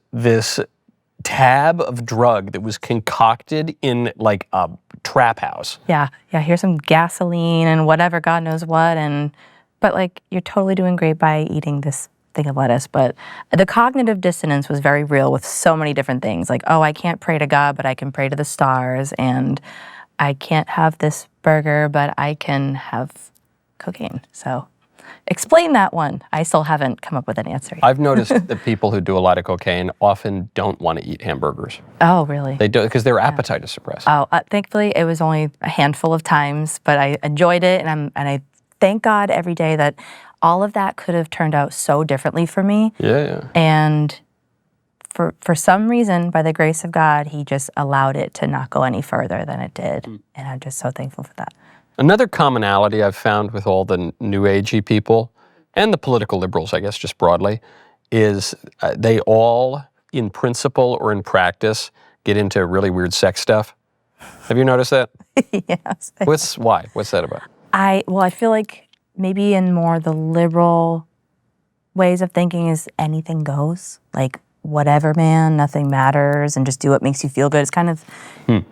tab of drug that was concocted in like a trap house.
Yeah. Here's some gasoline and whatever, God knows what, but like you're totally doing great by eating this thing of lettuce. But the cognitive dissonance was very real with so many different things. Like, oh, I can't pray to God, but I can pray to the stars, and I can't have this burger, but I can have cocaine. So explain that one. I still haven't come up with an answer yet.
I've noticed that people who do a lot of cocaine often don't want to eat hamburgers.
Oh, really?
They do, because their appetite is suppressed.
Oh, thankfully it was only a handful of times, but I enjoyed it, and I thank God every day that all of that could have turned out so differently for me.
Yeah.
And for some reason, by the grace of God, he just allowed it to not go any further than it did. And I'm just so thankful for that.
Another commonality I've found with all the New Agey people, and the political liberals, I guess, just broadly, is they all, in principle or in practice, get into really weird sex stuff. Have you noticed that?
Yes.
Why? What's that about?
I feel like maybe in more the liberal ways of thinking is anything goes. Like, whatever, man, nothing matters, and just do what makes you feel good. It's kind of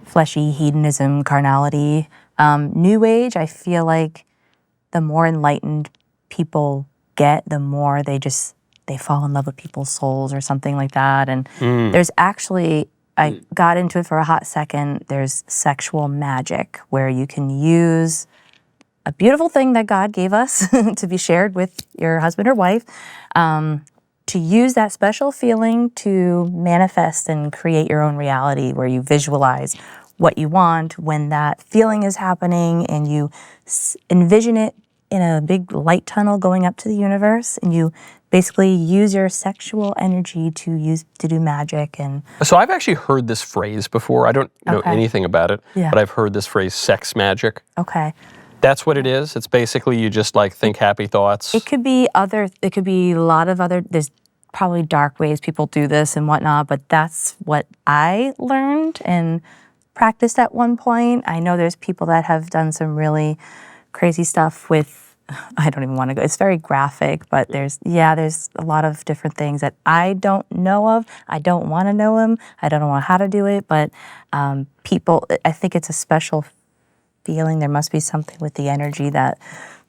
fleshy hedonism, carnality. New Age, I feel like the more enlightened people get, the more they fall in love with people's souls or something like that. And there's actually, I got into it for a hot second, there's sexual magic where you can use a beautiful thing that God gave us to be shared with your husband or wife, to use that special feeling to manifest and create your own reality where you visualize what you want when that feeling is happening, and you envision it in a big light tunnel going up to the universe, and you basically use your sexual energy to do magic. And
so I've actually heard this phrase before. I don't know anything about it, but I've heard this phrase, sex magic.
Okay.
That's what it is? It's basically you just like think happy thoughts?
It could be a lot of other, there's probably dark ways people do this and whatnot, but that's what I learned and practiced at one point. I know there's people that have done some really crazy stuff with, I don't even want to go, it's very graphic, but there's a lot of different things that I don't know of. I don't want to know them. I don't know how to do it, but people, I think it's a special feeling. There must be something with the energy that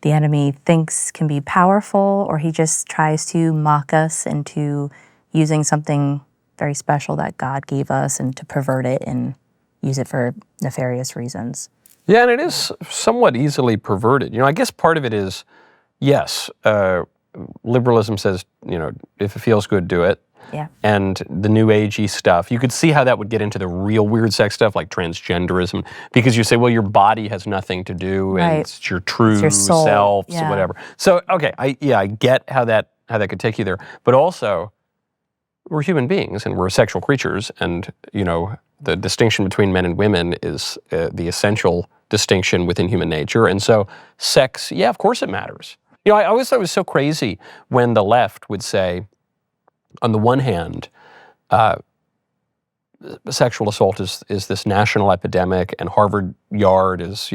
the enemy thinks can be powerful, or he just tries to mock us into using something very special that God gave us and to pervert it and use it for nefarious reasons.
Yeah, and it is somewhat easily perverted. I guess part of it is, yes, liberalism says, if it feels good, do it.
Yeah.
And the New Agey stuff, you could see how that would get into the real weird sex stuff like transgenderism, because you say, well, your body has nothing to do, and it's your true
your soul.
self, whatever. So, okay, I get how that could take you there, but also we're human beings and we're sexual creatures, and the distinction between men and women is the essential distinction within human nature, and so sex, of course it matters. I always thought it was so crazy when the left would say, on the one hand, sexual assault is this national epidemic, and Harvard Yard is,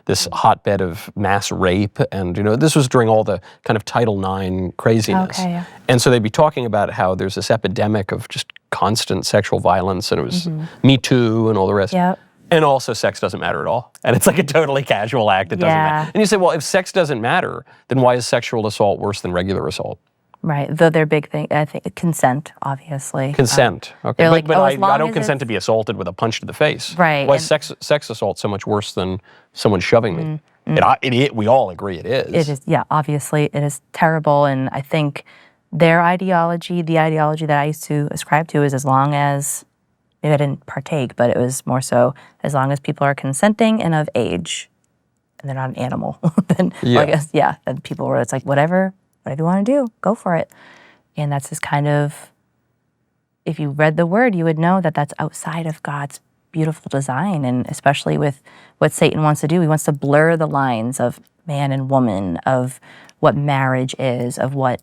this hotbed of mass rape, and, this was during all the kind of Title IX craziness.
Okay, yeah.
And so they'd be talking about how there's this epidemic of just constant sexual violence, and it was Me Too and all the rest.
Yep.
And also sex doesn't matter at all. And it's like a totally casual act. It doesn't matter. And you say, well, if sex doesn't matter, then why is sexual assault worse than regular assault?
Right, though their big thing, I think, consent, obviously.
Consent, okay.
Like,
but I don't consent to be assaulted with a punch to the face.
Right.
Why is sex assault so much worse than someone shoving me? We all agree it is.
It is, obviously it is terrible, and I think their ideology, the ideology that I used to ascribe to, is as long as, maybe I didn't partake, but it was more so, as long as people are consenting and of age, and they're not an animal, then, well, I guess, then people were, it's like, whatever whatever you want to do, go for it. And that's this kind of, if you read the word, you would know that that's outside of God's beautiful design. And especially with what Satan wants to do, he wants to blur the lines of man and woman, of what marriage is, of what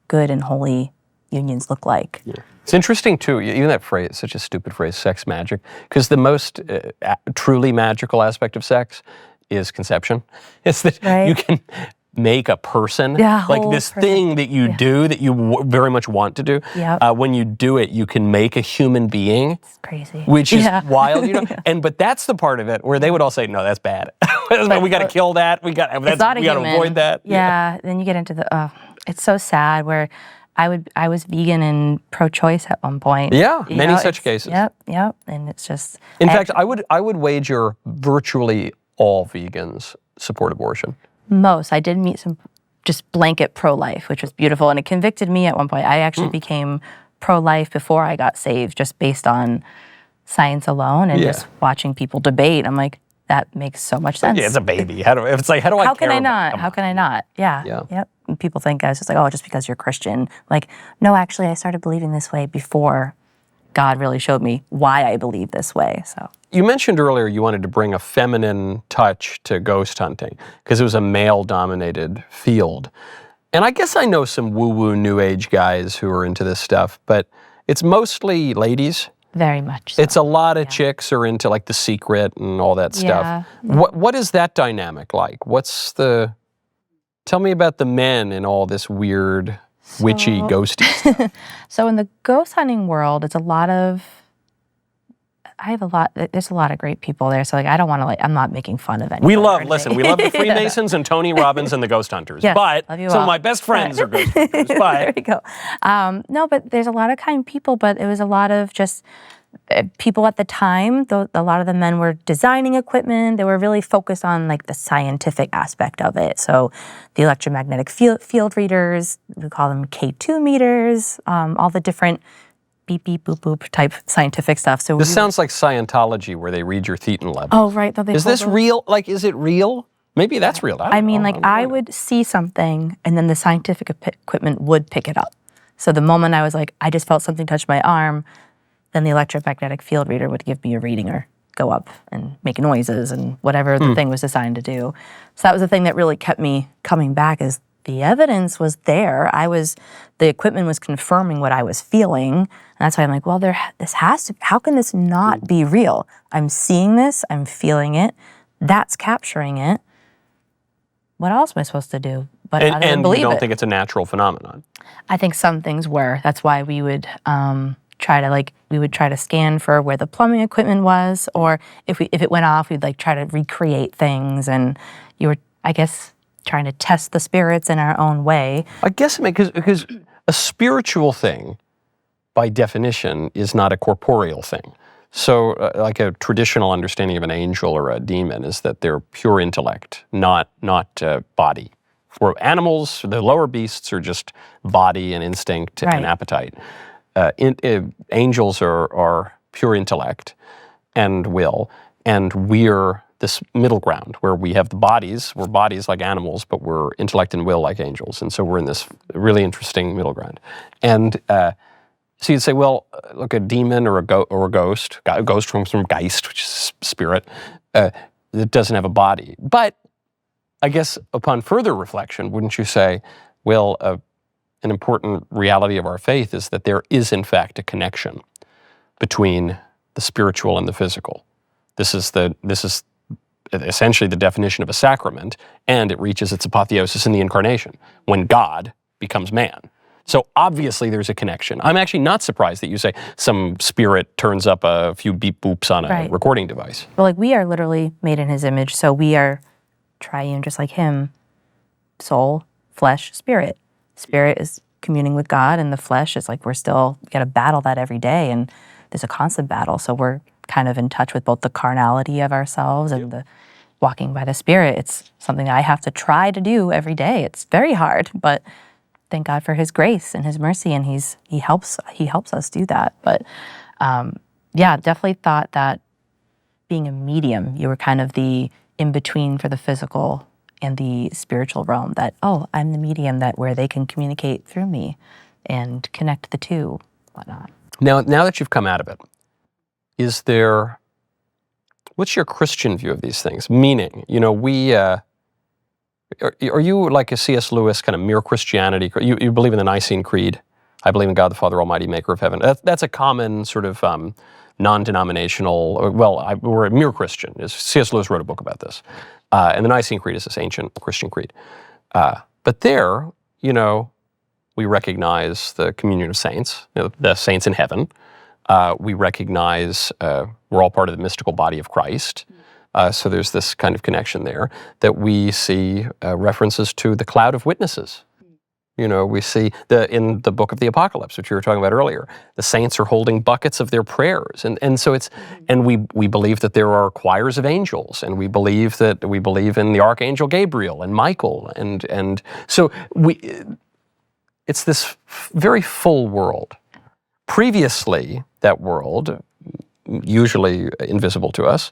good and holy unions look like.
Yeah. It's interesting too, even that phrase, such a stupid phrase, sex magic, because the most truly magical aspect of sex is conception. It's that you can make a person, like this thing that you do that you very much want to do. When you do it, you can make a human being.
It's crazy.
Which is wild, you know. But that's the part of it where they would all say, no, that's bad. We got to kill that. We got to avoid that.
Yeah. Then you get into the. It's so sad where I was vegan and pro-choice at one point.
Yeah, many such cases.
Yep. And it's just.
In fact, I would wager virtually all vegans support abortion.
Most. I did meet some just blanket pro-life, which was beautiful, and it convicted me at one point. I actually became pro-life before I got saved, just based on science alone and just watching people debate. I'm like, that makes so much sense.
Yeah, it's a baby. How do I care?
How can I not? Yeah. Yep. And people think I was just like, oh, just because you're Christian. Like, no, actually, I started believing this way before God really showed me why I believe this way. So.
You mentioned earlier you wanted to bring a feminine touch to ghost hunting because it was a male-dominated field. And I guess I know some woo-woo New Age guys who are into this stuff, but it's mostly ladies.
Very much so.
It's a lot of chicks are into like The Secret and all that stuff. What is that dynamic like? Tell me about the men in all this weird, witchy, ghosty stuff.
So in the ghost hunting world, there's a lot of great people there. So like, I don't want to I'm not making fun of anyone.
We love the Freemasons and Tony Robbins and the ghost hunters.
Yes,
but some of my best friends are ghost hunters. But
there you go. No, but there's a lot of kind people, but it was a lot of just people at the time. A lot of the men were designing equipment. They were really focused on like the scientific aspect of it. So the electromagnetic field readers, we call them K2 meters, all the different beep, beep, boop, boop type scientific stuff. So
this sounds like Scientology where they read your thetan level.
Oh, right.
Is this real? Like, is it real? Maybe that's real.
I mean, I would see something and then the scientific equipment would pick it up. So the moment I was like, I just felt something touch my arm, then the electromagnetic field reader would give me a reading or go up and make noises and whatever the thing was designed to do. So that was the thing that really kept me coming back, is the evidence was there. The equipment was confirming what I was feeling. And that's why I'm like, well, how can this not be real? I'm seeing this, I'm feeling it, that's capturing it. What else am I supposed to do? But
and you don't think it's a natural phenomenon?
I think some things were. That's why we would try to scan for where the plumbing equipment was, or if it went off, we'd like try to recreate things. And you were, I guess, trying to test the spirits in our own way.
I guess because a spiritual thing, by definition, is not a corporeal thing. So like a traditional understanding of an angel or a demon is that they're pure intellect, not body. For animals, the lower beasts are just body and instinct and appetite. Angels are pure intellect and will, and we're this middle ground where we have the bodies. We're bodies like animals, but we're intellect and will like angels. And so we're in this really interesting middle ground. And so you'd say, well, look, a demon or a ghost comes from Geist, which is spirit, that doesn't have a body. But I guess upon further reflection, wouldn't you say, well, an important reality of our faith is that there is, in fact, a connection between the spiritual and the physical. This is essentially the definition of a sacrament, and it reaches its apotheosis in the incarnation, when God becomes man. So obviously there's a connection. I'm actually not surprised that you say some spirit turns up a few beep boops on a recording device.
Well, like, we are literally made in his image, so we are triune just like him. Soul, flesh, spirit. Spirit is communing with God, and the flesh is like we got to battle that every day, and there's a constant battle. So we're kind of in touch with both the carnality of ourselves and the walking by the Spirit. It's something I have to try to do every day. It's very hard, but thank God for His grace and His mercy, and He helps us do that. But definitely thought that being a medium, you were kind of the in between for the physical and the spiritual realm, that, oh, I'm the medium, that where they can communicate through me and connect the two, whatnot.
Now that you've come out of it, what's your Christian view of these things? Meaning, are you like a C.S. Lewis kind of mere Christianity? You believe in the Nicene Creed. I believe in God the Father Almighty, maker of heaven. That's a common sort of non-denominational, we're a mere Christian. C.S. Lewis wrote a book about this. And the Nicene Creed is this ancient Christian creed. But there, we recognize the communion of saints, the saints in heaven. We recognize we're all part of the mystical body of Christ. So there's this kind of connection there that we see references to the cloud of witnesses. We see in the book of the Apocalypse, which you were talking about earlier, the saints are holding buckets of their prayers. And so and we believe that there are choirs of angels, and we believe in the Archangel Gabriel and Michael. And so it's this very full world. Previously, that world, usually invisible to us,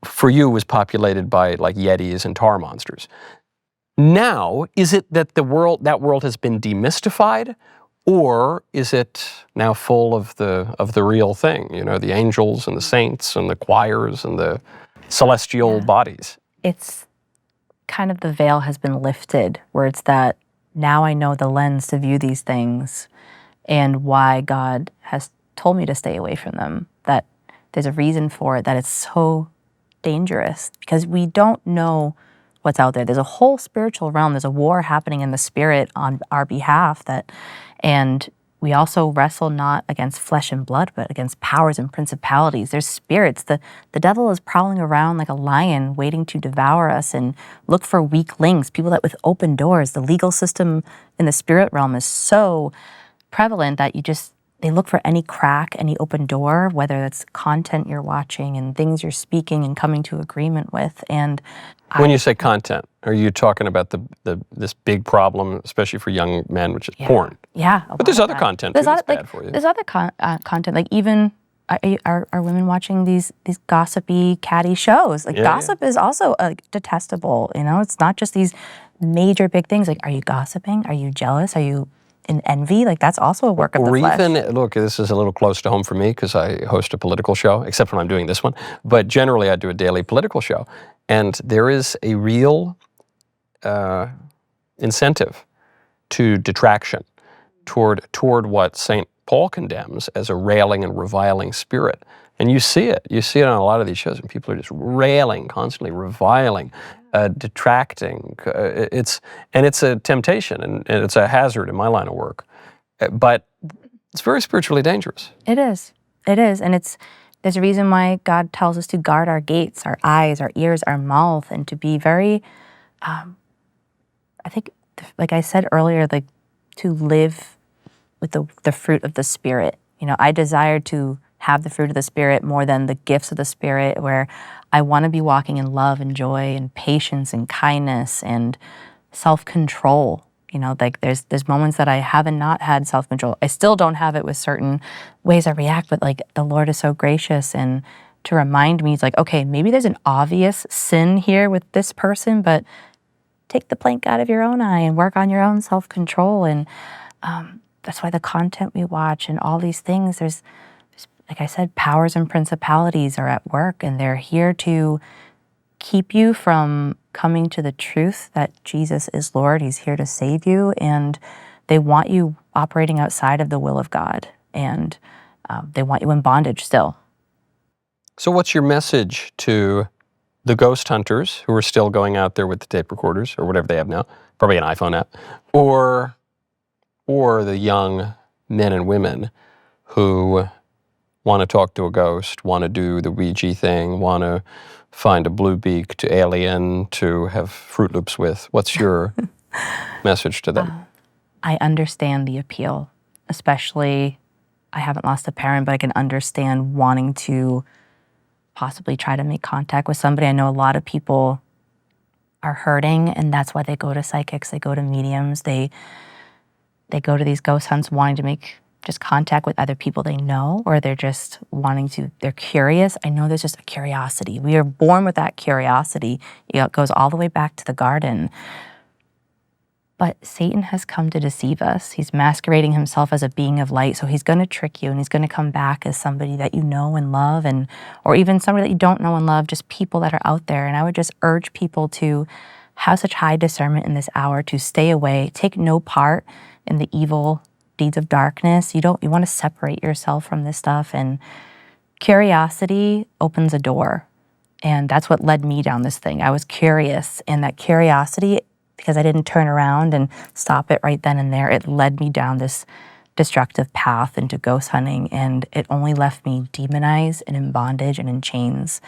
for you was populated by like yetis and tar monsters. Now, is it that that world has been demystified, or is it now full of the real thing? The angels and the saints and the choirs and the celestial bodies.
It's kind of the veil has been lifted, where it's that now I know the lens to view these things and why God has told me to stay away from them. That there's a reason for it, that it's so dangerous because we don't know what's out there. There's a whole spiritual realm. There's a war happening in the spirit on our behalf, and we also wrestle not against flesh and blood, but against powers and principalities. There's spirits. The devil is prowling around like a lion, waiting to devour us and look for weak links, people that with open doors. The legal system in the spirit realm is so prevalent that they look for any crack, any open door, whether it's content you're watching and things you're speaking and coming to agreement with. And
when you say content, are you talking about this big problem, especially for young men, which is porn?
Yeah.
But there's other content too that's bad for you.
There's other content, like even are women watching these gossipy, catty shows? Gossip is also detestable. It's not just these major big things. Like, are you gossiping? Are you jealous? Are you in envy? That's also a work of the flesh.
Or even, look, this is a little close to home for me because I host a political show, except when I'm doing this one. But generally, I do a daily political show. And there is a real incentive to detraction toward what St. Paul condemns as a railing and reviling spirit. And you see it. You see it on a lot of these shows, and people are just railing, constantly reviling, detracting. It's a temptation, and it's a hazard in my line of work. But it's very spiritually dangerous.
It is. And there's a reason why God tells us to guard our gates, our eyes, our ears, our mouth, and to be very, I think, like I said earlier, to live with the fruit of the Spirit. I desire to have the fruit of the Spirit more than the gifts of the Spirit, where I want to be walking in love and joy and patience and kindness and self-control. There's moments that I haven't not had self-control. I still don't have it with certain ways I react, but the Lord is so gracious and to remind me, it's okay, maybe there's an obvious sin here with this person, but take the plank out of your own eye and work on your own self-control. And that's why the content we watch and all these things, there's, like I said, powers and principalities are at work, and they're here to keep you from coming to the truth that Jesus is Lord. He's here to save you, and they want you operating outside of the will of God, and they want you in bondage still.
So what's your message to the ghost hunters who are still going out there with the tape recorders or whatever they have now, probably an iPhone app, or the young men and women who want to talk to a ghost, want to do the Ouija thing, want to find a blue-beaked alien to have Fruit Loops with? What's your message to them?
I understand the appeal, especially I haven't lost a parent, but I can understand wanting to possibly try to make contact with somebody. I know a lot of people are hurting, and that's why they go to psychics, they go to mediums, they go to these ghost hunts wanting to just contact with other people they know, or they're just they're curious. I know there's just a curiosity. We are born with that curiosity. It goes all the way back to the garden. But Satan has come to deceive us. He's masquerading himself as a being of light, so he's going to trick you, and he's going to come back as somebody that you know and love, or even somebody that you don't know and love, just people that are out there. And I would just urge people to have such high discernment in this hour to stay away, take no part in the evil deeds of darkness. You want to separate yourself from this stuff, and curiosity opens a door. And that's what led me down this thing. I was curious, and that curiosity, because I didn't turn around and stop it right then and there, it led me down this destructive path into ghost hunting, and it only left me demonized and in bondage and in chains.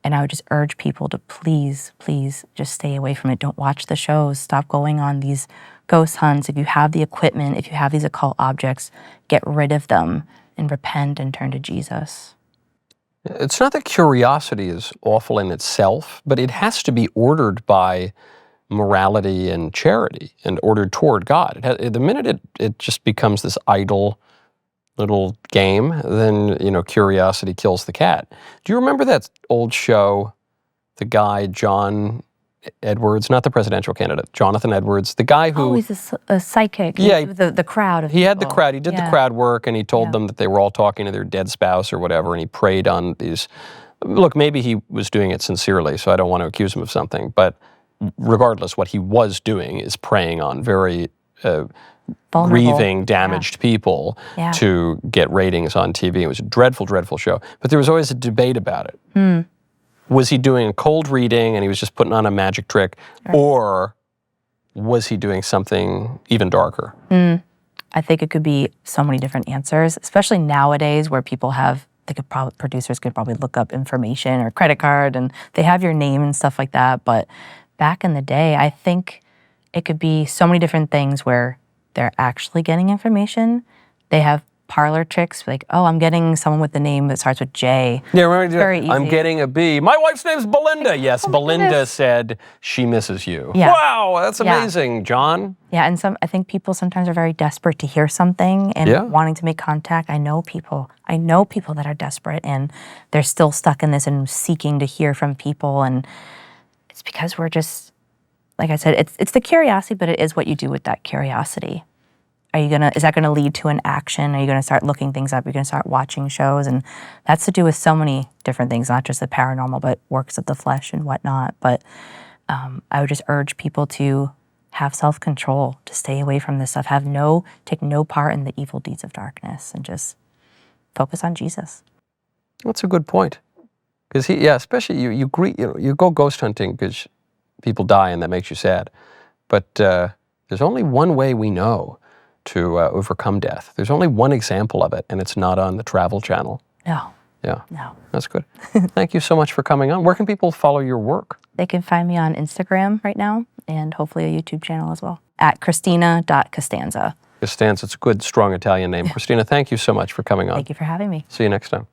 And I would just urge people to please, please just stay away from it. Don't watch the shows. Stop going on these ghost hunts. If you have the equipment, if you have these occult objects, get rid of them and repent and turn to Jesus.
It's not that curiosity is awful in itself, but it has to be ordered by morality and charity and ordered toward God. The minute it just becomes this idle little game, then, curiosity kills the cat. Do you remember that old show, the guy, John Edwards, not the presidential candidate, Jonathan Edwards, the guy who...
Oh, he's a psychic.
Yeah.
The crowd of
He had the
people.
crowd. He did the crowd work, and he told them that they were all talking to their dead spouse or whatever, and he preyed on these... Look, maybe he was doing it sincerely, so I don't want to accuse him of something, but regardless, what he was doing is preying on very grieving, damaged people to get ratings on TV. It was a dreadful, dreadful show. But there was always a debate about it. Was he doing a cold reading and he was just putting on a magic trick, or was he doing something even darker?
I think it could be so many different answers, especially nowadays where people have, producers could probably look up information or credit card, and they have your name and stuff like that. But back in the day, I think it could be so many different things where they're actually getting information. They have parlor tricks, like, oh, I'm getting someone with the name that starts with J.
Yeah,
very easy.
I'm getting a B. My wife's name's Belinda. Yes, Belinda said she misses you.
Yeah.
Wow, that's amazing, John.
Yeah, and I think people sometimes are very desperate to hear something and wanting to make contact. I know people that are desperate, and they're still stuck in this and seeking to hear from people, and it's because we're just, like I said, it's the curiosity, but it is what you do with that curiosity. Is that gonna lead to an action? Are you gonna start looking things up? You're gonna start watching shows, and that's to do with so many different things, not just the paranormal, but works of the flesh and whatnot. But I would just urge people to have self-control, to stay away from this stuff, take no part in the evil deeds of darkness, and just focus on Jesus.
That's a good point. Because especially you go ghost hunting because people die and that makes you sad. But there's only one way we know to overcome death. There's only one example of it, and it's not on the Travel Channel.
No.
Yeah.
No.
That's good. Thank you so much for coming on. Where can people follow your work?
They can find me on Instagram right now, and hopefully a YouTube channel as well, at Kristina.Costanza.
Costanza, it's a good, strong Italian name. Kristina, thank you so much for coming on.
Thank you for having me.
See you next time.